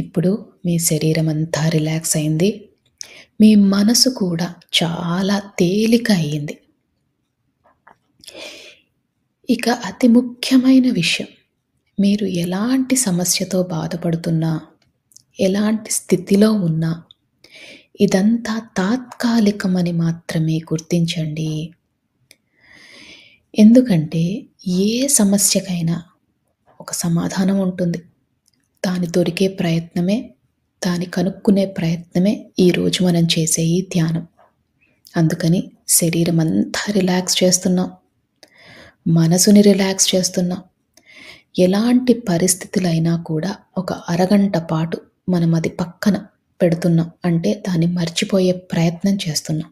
ఇప్పుడు మీ శరీరం అంతా రిలాక్స్ అయింది. మీ మనసు కూడా చాలా తేలిక అయింది. ఇక అతి ముఖ్యమైన విషయం, మీరు ఎలాంటి సమస్యతో బాధపడుతున్నా, ఎలాంటి స్థితిలో ఉన్నా, ఇదంతా తాత్కాలికమని మాత్రమే గుర్తించండి. ఎందుకంటే ఏ సమస్యకైనా ఒక సమాధానం ఉంటుంది. దాని దొరికే ప్రయత్నమే, దాన్ని కనుక్కునే ప్రయత్నమే ఈరోజు మనం చేసే ఈ ధ్యానం. అందుకని శరీరం అంతా రిలాక్స్ చేస్తున్నాం, మనసుని రిలాక్స్ చేస్తున్నాం. ఎలాంటి పరిస్థితులైనా కూడా ఒక అరగంట పాటు మనం అది పక్కన పెడుతున్నాం అంటే దాన్ని మర్చిపోయే ప్రయత్నం చేస్తున్నాం.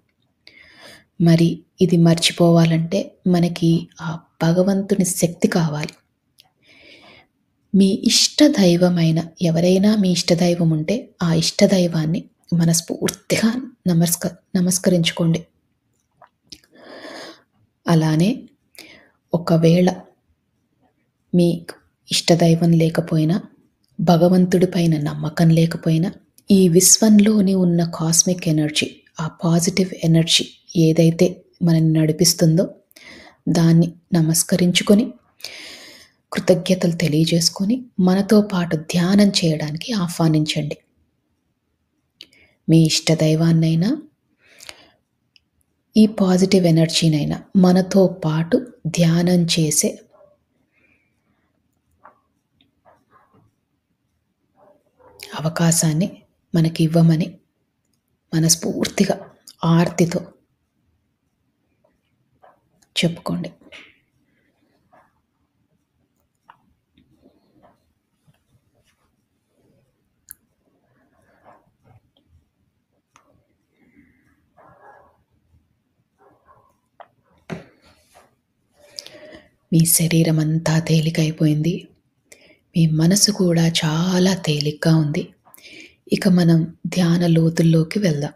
మరి ఇది మర్చిపోవాలంటే మనకి ఆ భగవంతుని శక్తి కావాలి. మీ ఇష్టదైవమైన ఎవరైనా మీ ఇష్టదైవం ఉంటే ఆ ఇష్టదైవాన్ని మనస్ఫూర్తిగా నమస్కరించుకోండి. అలానే ఒకవేళ మీ ఇష్టదైవం లేకపోయినా, భగవంతుడి పైన నమ్మకం లేకపోయినా, ఈ విశ్వంలోని ఉన్న కాస్మిక్ ఎనర్జీ, ఆ పాజిటివ్ ఎనర్జీ ఏదైతే మనల్ని నడిపిస్తుందో దాన్ని నమస్కరించుకొని, కృతజ్ఞతలు తెలియజేసుకొని మనతో పాటు ధ్యానం చేయడానికి ఆహ్వానించండి. మీ ఇష్టదైవాన్నైనా, ఈ పాజిటివ్ ఎనర్జీనైనా మనతో పాటు ధ్యానం చేసే అవకాశాన్ని మనకి ఇవ్వమని మనస్ఫూర్తిగా ఆర్తితో చెప్పుకోండి. మీ శరీరం అంతా తేలికైపోయింది. మీ మనసు కూడా చాలా తేలిగ్గా ఉంది. ఇక మనం ధ్యాన లోతుల్లోకి వెళ్దాం.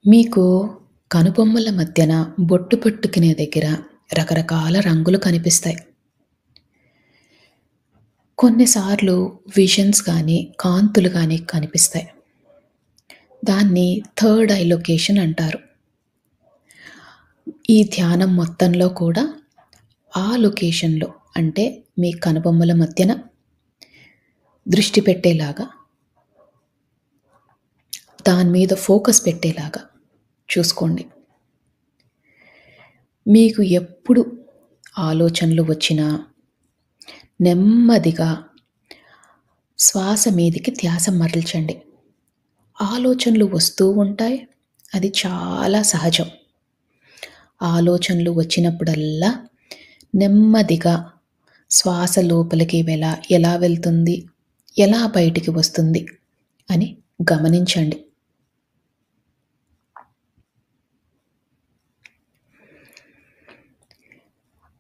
మీకు కనుబొమ్మల మధ్యన బొట్టు పెట్టుకునే దగ్గర రకరకాల రంగులు కనిపిస్తాయి. కొన్నిసార్లు విజన్స్ కానీ, కాంతులు కానీ కనిపిస్తాయి. దాన్ని థర్డ్ ఐ లొకేషన్ అంటారు. ఈ ధ్యానం మొత్తంలో కూడా ఆ లొకేషన్లో అంటే మీ కనుబొమ్మల మధ్యన దృష్టి పెట్టేలాగా, దాని మీద ఫోకస్ పెట్టేలాగా చూసుకోండి. మీకు ఎప్పుడు ఆలోచనలు వచ్చినా నెమ్మదిగా శ్వాస మీదికి ధ్యాస మరల్చండి. ఆలోచనలు వస్తూ ఉంటాయి, అది చాలా సహజం. ఆలోచనలు వచ్చినప్పుడల్లా నెమ్మదిగా శ్వాస లోపలికి ఎలా వెళ్తుంది, ఎలా బయటికి వస్తుంది అని గమనించండి.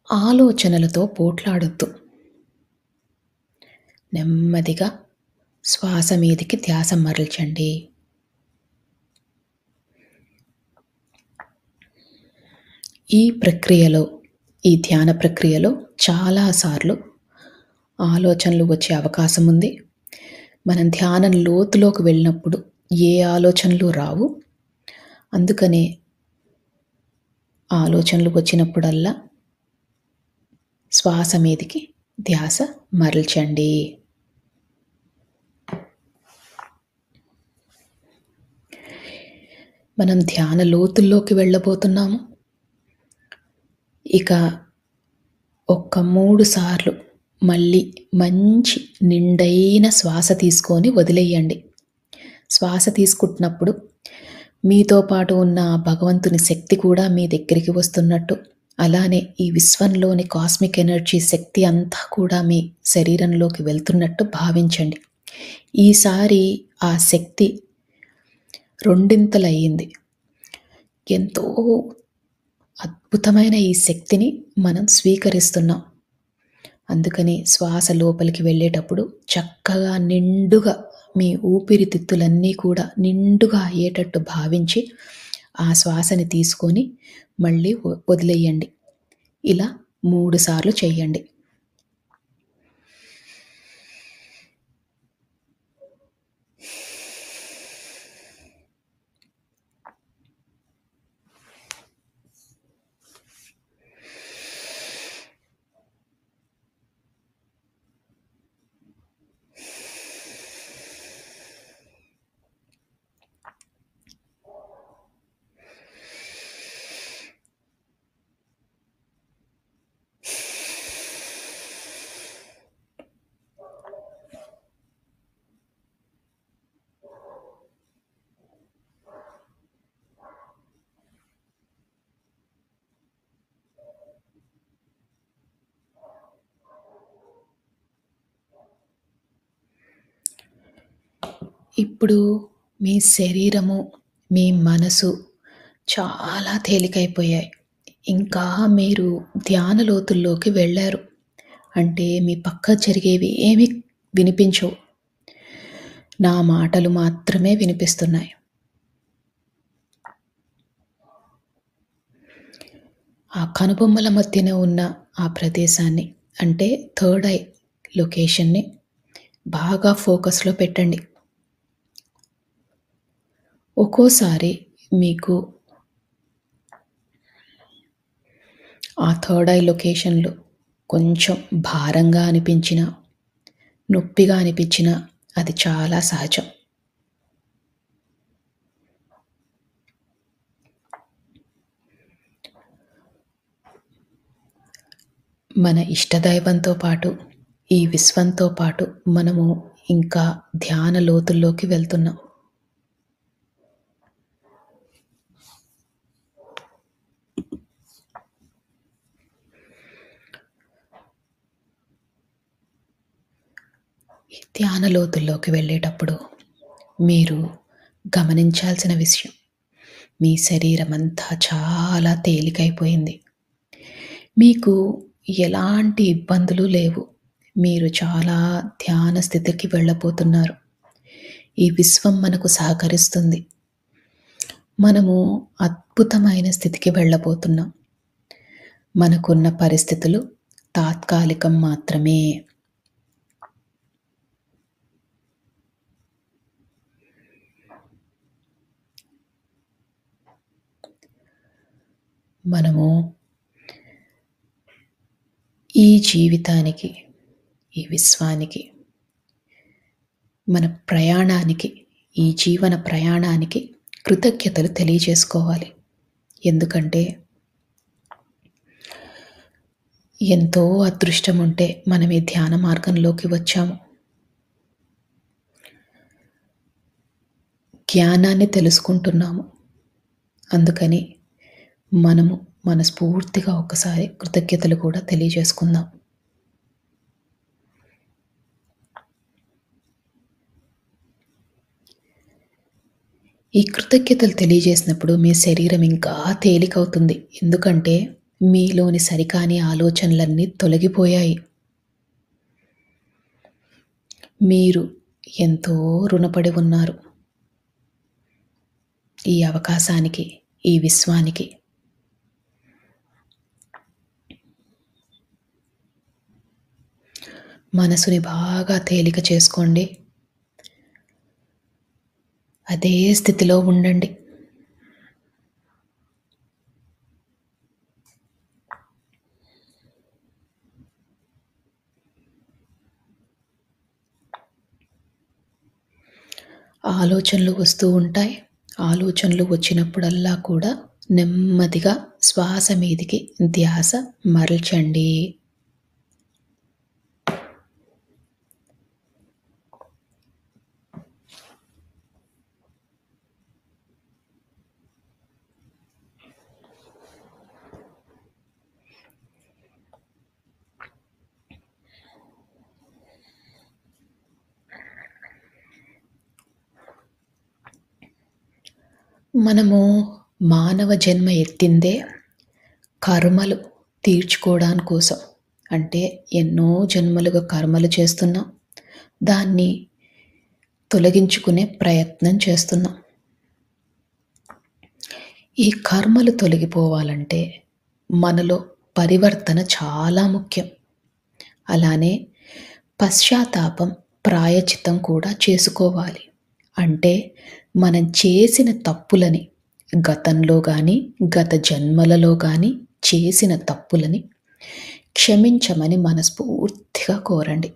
ఆలోచనలతో పోట్లాడొద్దు. నెమ్మదిగా శ్వాస మీదికి ధ్యాస మరల్చండి. ఈ ప్రక్రియలో, ఈ ధ్యాన ప్రక్రియలో చాలాసార్లు ఆలోచనలు వచ్చే అవకాశం ఉంది. మనం ధ్యానం లోతులోకి వెళ్ళినప్పుడు ఏ ఆలోచనలు రావు. అందుకనే ఆలోచనలు వచ్చినప్పుడల్లా శ్వాస మీదికి ధ్యాస మరల్చండి. మనం ధ్యాన లోతుల్లోకి వెళ్ళబోతున్నాము. ఇక ఒక్క 3 సార్లు మళ్ళీ మంచి నిండైన శ్వాస తీసుకొని వదిలేయండి. శ్వాస తీసుకుంటున్నప్పుడు మీతో పాటు ఉన్న భగవంతుని శక్తి కూడా మీ దగ్గరికి వస్తున్నట్టు, అలానే ఈ విశ్వంలోని కాస్మిక్ ఎనర్జీ శక్తి అంతా కూడా మీ శరీరంలోకి వెళ్తున్నట్టు భావించండి. ఈసారి ఆ శక్తి రెండింతలయ్యింది. ఎంతో అద్భుతమైన ఈ శక్తిని మనం స్వీకరిస్తున్నాం. అందుకని శ్వాస లోపలికి వెళ్ళేటప్పుడు చక్కగా నిండుగా మీ ఊపిరితిత్తులన్నీ కూడా నిండుగా అయ్యేటట్టు భావించి ఆ శ్వాసని తీసుకొని మళ్ళీ వదిలేయండి. ఇలా 3 సార్లు చెయ్యండి. ఇప్పుడు మీ శరీరము, మీ మనసు చాలా తేలికైపోయాయి. ఇంకా మీరు ధ్యాన లోతుల్లోకి వెళ్ళారు. అంటే మీ పక్క జరిగేవి ఏమీ వినిపించవు. నా మాటలు మాత్రమే వినిపిస్తున్నాయి. ఆ కనుబొమ్మల మధ్యన ఉన్న ఆ ప్రదేశాన్ని, అంటే థర్డ్ ఐ లొకేషన్ని బాగా ఫోకస్లో పెట్టండి. ఒక్కోసారి మీకు ఆ థర్డ్ ఐ లొకేషన్లో కొంచెం భారంగా అనిపించినా, నొప్పిగా అనిపించినా అది చాలా సహజం. మన ఇష్టదైవంతో పాటు, ఈ విశ్వంతో పాటు మనము ఇంకా ధ్యాన లోతుల్లోకి వెళ్తున్నాం. ఈ ధ్యాన లోతుల్లోకి వెళ్ళేటప్పుడు మీరు గమనించాల్సిన విషయం, మీ శరీరం అంతా చాలా తేలికైపోయింది. మీకు ఎలాంటి ఇబ్బందులు లేవు. మీరు చాలా ధ్యాన స్థితికి వెళ్ళబోతున్నారు. ఈ విశ్వం మనకు సహకరిస్తుంది. మనము అద్భుతమైన స్థితికి వెళ్ళబోతున్నాం. మనకున్న పరిస్థితులు తాత్కాలికం మాత్రమే. మనము ఈ జీవితానికి, ఈ విశ్వానికి, మన ప్రయాణానికి, ఈ జీవన ప్రయాణానికి కృతజ్ఞతలు తెలియజేసుకోవాలి. ఎందుకంటే ఎంతో అదృష్టం ఉంటే మనం ఈ ధ్యాన మార్గంలోకి వచ్చాము. జ్ఞానాన్ని తెలుసుకుంటున్నాము. అందుకని మనము మనస్ఫూర్తిగా ఒకసారి కృతజ్ఞతలు కూడా తెలియజేసుకుందాం. ఈ కృతజ్ఞతలు తెలియజేసినప్పుడు మీ శరీరం ఇంకా తేలికవుతుంది. ఎందుకంటే మీలోని సరికాని ఆలోచనలన్నీ తొలగిపోయాయి. మీరు ఎంతో రుణపడి ఉన్నారు ఈ అవకాశానికి, ఈ విశ్వానికి. మనసుని బాగా తేలిక చేసుకోండి. అదే స్థితిలో ఉండండి. ఆలోచనలు వస్తూ ఉంటాయి. ఆలోచనలు వచ్చినప్పుడల్లా కూడా నెమ్మదిగా శ్వాస మీదికి ధ్యాస మరల్చండి. మనము మానవ జన్మ ఎత్తిందే కర్మలు తీర్చుకోవడాని కోసం. అంటే ఎన్నో జన్మలుగా కర్మలు చేస్తున్నాం. దాన్ని తొలగించుకునే ప్రయత్నం చేస్తున్నాం. ఈ కర్మలు తొలగిపోవాలంటే మనలో పరివర్తన చాలా ముఖ్యం. అలానే పశ్చాత్తాపం, ప్రాయశ్చిత్తం కూడా చేసుకోవాలి. అంటే మనం చేసిన తప్పులని గతంలో గాని, గత జన్మలలో గాని చేసిన తప్పులని క్షమించమని మనస్ఫూర్తిగా కోరండి.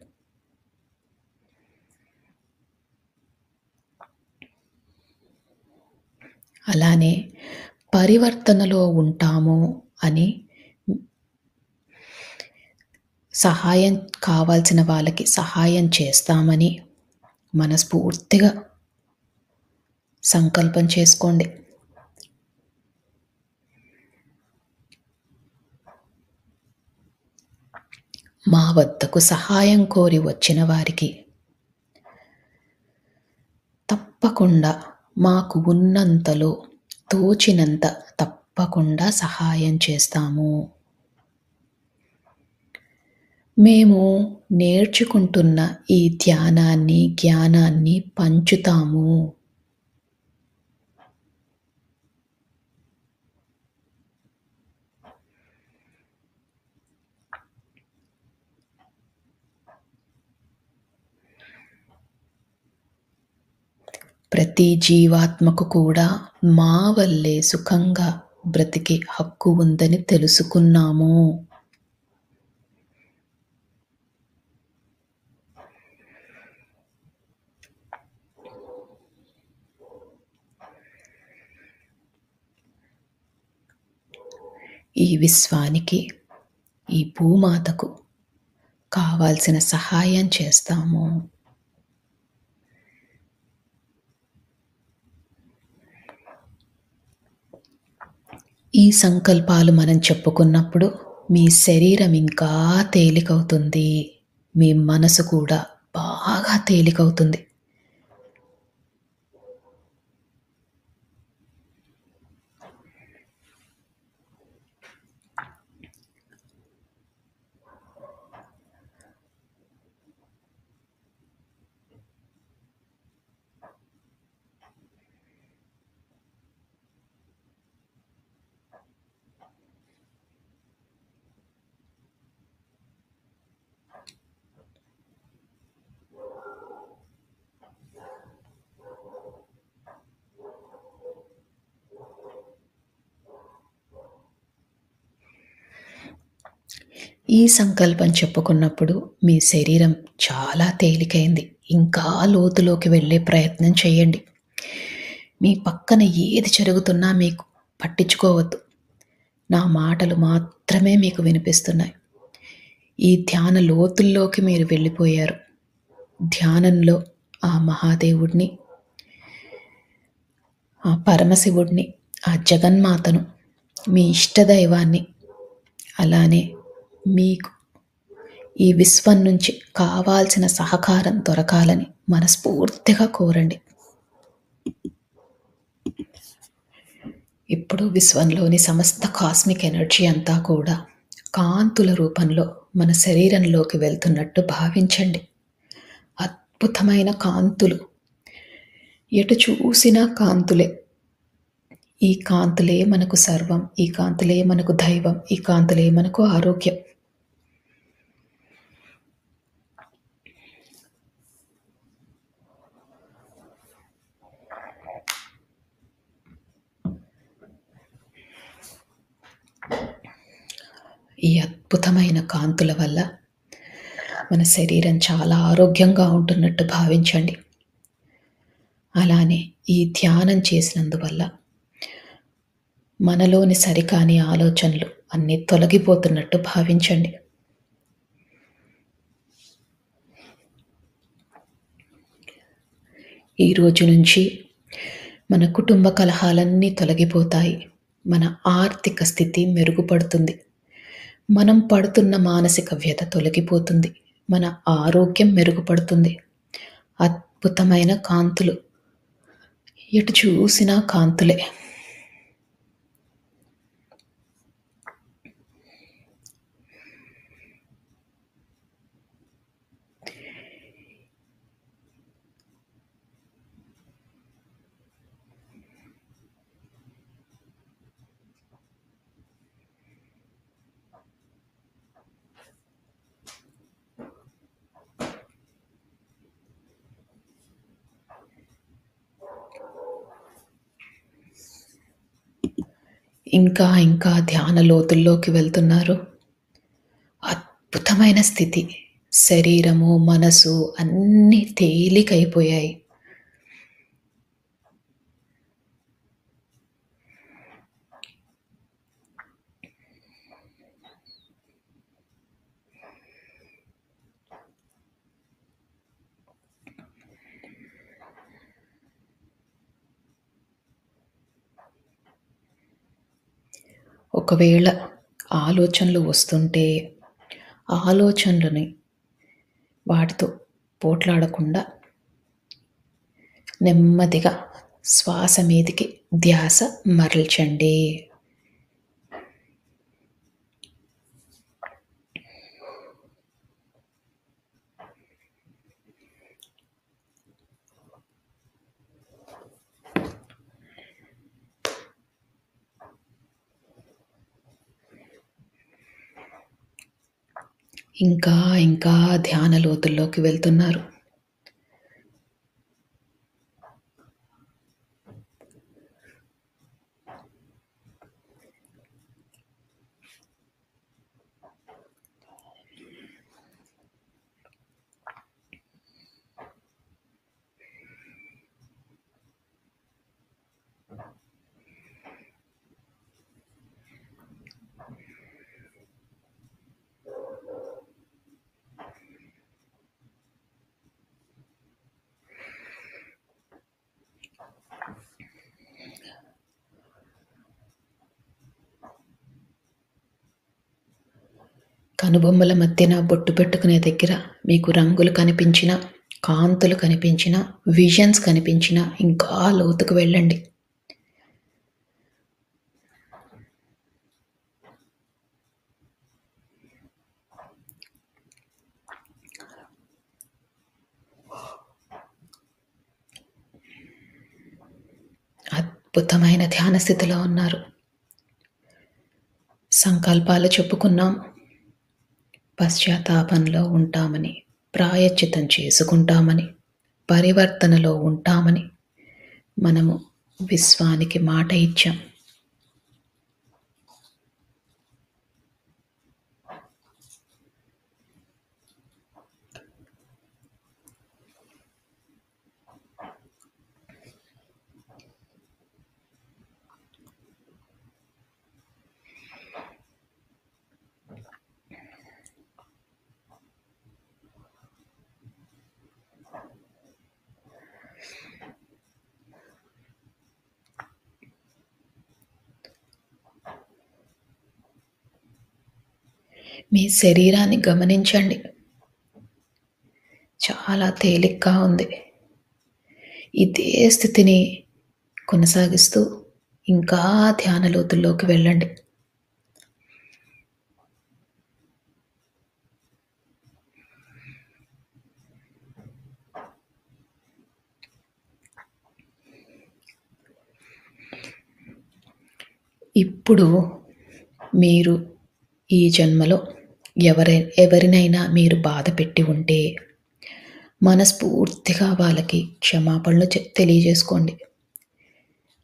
అలానే పరివర్తనలో ఉంటాము అని సహాయం కావాల్సిన వాళ్ళకి సహాయం చేస్తామని మనస్ఫూర్తిగా సంకల్పం చేసుకోండి. మా వద్దకు సహాయం కోరి వచ్చిన వారికి తప్పకుండా మాకు ఉన్నంతలో తోచినంత తప్పకుండా సహాయం చేస్తాము. మేము నేర్చుకుంటున్న ఈ ధ్యానాన్ని, జ్ఞానాన్ని పంచుతాము. ప్రతి జీవాత్మకు కూడా మా వల్లే సుఖంగా బ్రతికే హక్కు ఉందని తెలుసుకున్నాము. ఈ విశ్వానికి, ఈ భూమాతకు కావాల్సిన సహాయం చేస్తాము. ఈ సంకల్పాలు మనం చెప్పుకున్నప్పుడు మీ శరీరం ఇంకా తేలికవుతుంది. మీ మనసు కూడా బాగా తేలికవుతుంది. ఈ సంకల్పం చెప్పుకున్నప్పుడు మీ శరీరం చాలా తేలికైంది. ఇంకా లోతులోకి వెళ్ళే ప్రయత్నం చేయండి. మీ పక్కన ఏది జరుగుతున్నా మీకు పట్టించుకోవద్దు. నా మాటలు మాత్రమే మీకు వినిపిస్తున్నాయి. ఈ ధ్యాన లోతుల్లోకి మీరు వెళ్ళిపోయారు. ధ్యానంలో ఆ మహాదేవుడిని, ఆ పరమశివుడిని, ఆ జగన్మాతను, మీ ఇష్టదైవాన్ని, అలానే మీకు ఈ విశ్వం నుంచి కావాల్సిన సహకారం దొరకాలని మనస్ఫూర్తిగా కోరండి. ఇప్పుడు విశ్వంలోని సమస్త కాస్మిక్ ఎనర్జీ అంతా కూడా కాంతుల రూపంలో మన శరీరంలోకి వెళ్తున్నట్టు భావించండి. అద్భుతమైన కాంతులు, ఎటు చూసినా కాంతులే. ఈ కాంతులే మనకు సర్వం, ఈ కాంతులే మనకు దైవం, ఈ కాంతులే మనకు ఆరోగ్యం. ఈ అద్భుతమైన కాంతుల వల్ల మన శరీరం చాలా ఆరోగ్యంగా ఉంటున్నట్టు భావించండి. అలానే ఈ ధ్యానం చేసినందువల్ల మనలోని సరికాని ఆలోచనలు అన్నీ తొలగిపోతున్నట్టు భావించండి. ఈ రోజు నుంచి మన కుటుంబ కలహాలన్నీ తొలగిపోతాయి. మన ఆర్థిక స్థితి మెరుగుపడుతుంది. మనం పడుతున్న మానసిక వ్యధ తొలగిపోతుంది. మన ఆరోగ్యం మెరుగుపడుతుంది. అద్భుతమైన కాంతులు. ఎటు చూసినా కాంతులే. ఇంకా ఇంకా ధ్యాన లోతుల్లోకి వెళ్తున్నారు. అద్భుతమైన స్థితి. శరీరము, మనసు అన్నీ తేలికైపోయాయి. ఒకవేళ ఆలోచనలు వస్తుంటే ఆలోచనలని వాటితో పోట్లాడకుండా నెమ్మదిగా శ్వాస మీదికి ధ్యాస మరల్చండి. ఇంకా ఇంకా ధ్యాన లోతుల్లోకి వెళ్తున్నారు. కనుబొమ్మల మధ్యన బొట్టు పెట్టుకునే దగ్గర మీకు రంగులు కనిపించిన, కాంతులు కనిపించిన, విజన్స్ కనిపించిన ఇంకా లోతుకు వెళ్ళండి. అద్భుతమైన ధ్యాన స్థితిలో ఉన్నారు. సంకల్పాలు చెప్పుకున్నాం. పశ్చాత్తాపంలో ఉంటామని, ప్రాయశ్చిత్తం చేసుకుంటామని, పరివర్తనలో ఉంటామని మనము విశ్వానికి మాట ఇచ్చాం. మీ శరీరాన్ని గమనించండి. చాలా తేలిగ్గా ఉంది. ఇదే స్థితిని కొనసాగిస్తూ ఇంకా ధ్యాన లోతుల్లోకి వెళ్ళండి. ఇప్పుడు మీరు ఈ జన్మలో ఎవరినైనా మీరు బాధ పెట్టి ఉంటే మనస్ఫూర్తిగా వాళ్ళకి క్షమాపణలు తెలియజేసుకోండి.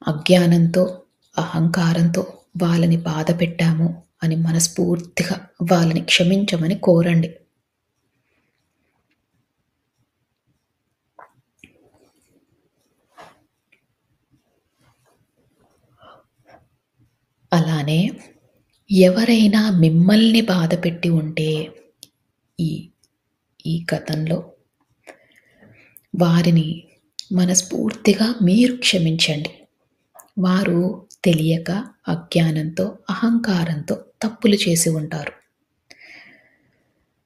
అజ్ఞానంతో, అహంకారంతో వాళ్ళని బాధ పెట్టాము అని మనస్ఫూర్తిగా వాళ్ళని క్షమించమని కోరండి. అలానే ఎవరైనా మిమ్మల్ని బాధపెట్టి ఉంటే ఈ ఈ గతంలో వారిని మనస్ఫూర్తిగా మీరు క్షమించండి. వారు తెలియక, అజ్ఞానంతో, అహంకారంతో తప్పులు చేసి ఉంటారు.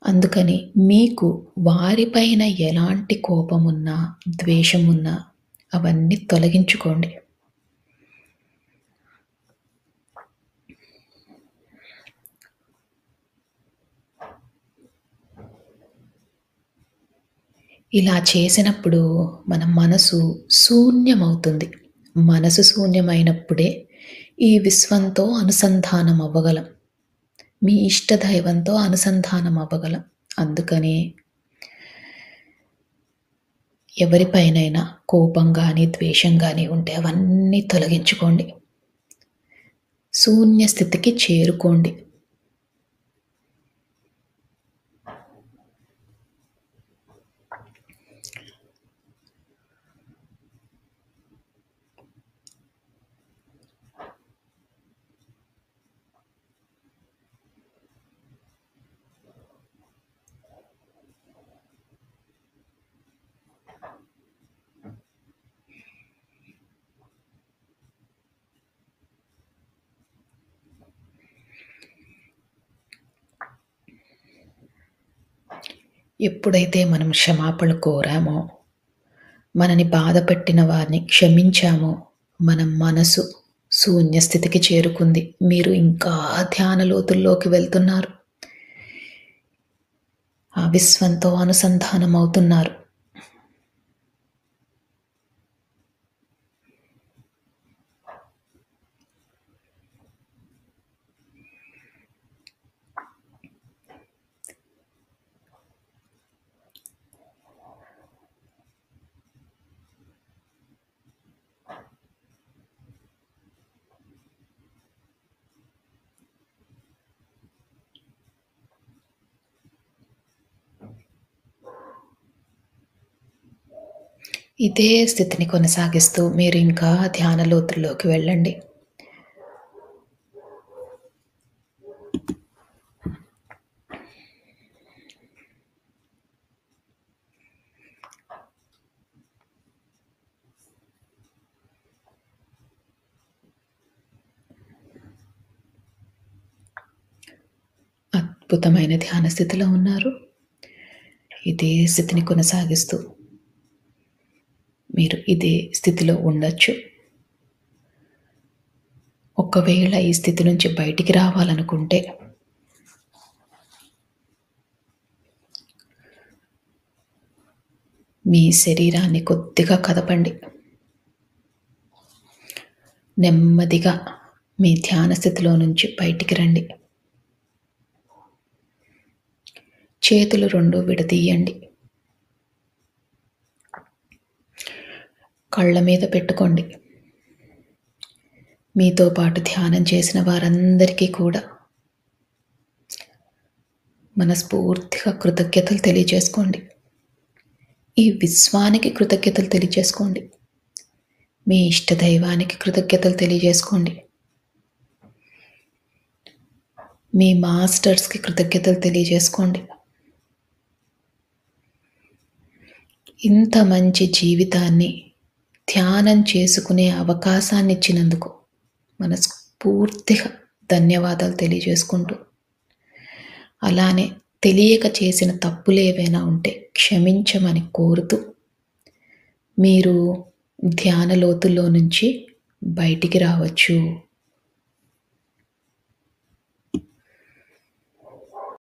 అందుకని మీకు వారిపైన ఎలాంటి కోపమున్నా, ద్వేషమున్నా అవన్నీ తొలగించుకోండి. ఇలా చేసినప్పుడు మన మనసు శూన్యమవుతుంది. మనసు శూన్యమైనప్పుడే ఈ విశ్వంతో అనుసంధానం అవ్వగలం. మీ ఇష్టదైవంతో అనుసంధానం అవ్వగలం. అందుకని ఎవరిపైనైనా కోపం గాని, ద్వేషం గాని ఉంటే అవన్నీ తొలగించుకోండి. శూన్య స్థితికి చేరుకోండి. ఎప్పుడైతే మనం క్షమాపణ కోరామో, మనని బాధపెట్టిన వారిని క్షమించామో, మన మనసు శూన్య స్థితికి చేరుకుంది. మీరు ఇంకా ధ్యాన లోతుల్లోకి వెళ్తున్నారు. ఆ విశ్వంతో అనుసంధానం అవుతున్నారు. ఇదే స్థితిని కొనసాగిస్తూ మీరు ఇంకా ధ్యాన లోతుల్లోకి వెళ్ళండి. అద్భుతమైన ధ్యాన స్థితిలో ఉన్నారు. ఇదే స్థితిని కొనసాగిస్తూ మీరు ఇదే స్థితిలో ఉండొచ్చు. ఒకవేళ ఈ స్థితి నుంచి బయటికి రావాలనుకుంటే మీ శరీరాన్ని కొద్దిగా కదపండి. నెమ్మదిగా మీ ధ్యాన స్థితిలో నుంచి బయటికి రండి. చేతులు రెండు విడదీయండి. కళ్ళ మీద పెట్టుకోండి. మీతో పాటు ధ్యానం చేసిన వారందరికీ కూడా మనస్ఫూర్తిగా కృతజ్ఞతలు తెలియజేసుకోండి. ఈ విశ్వానికి కృతజ్ఞతలు తెలియజేసుకోండి. మీ ఇష్టదైవానికి కృతజ్ఞతలు తెలియజేసుకోండి. మీ మాస్టర్స్కి కృతజ్ఞతలు తెలియజేసుకోండి. ఇంత మంచి జీవితాన్ని ధ్యానం చేసుకునే అవకాశాన్ని ఇచ్చినందుకు మనస్ఫూర్తిగా ధన్యవాదాలు తెలియజేసుకుంటూ, అలానే తెలియక చేసిన తప్పులు ఏవైనా ఉంటే క్షమించమని కోరుతూ మీరు ధ్యాన లోతుల్లో నుంచి బయటికి రావచ్చు.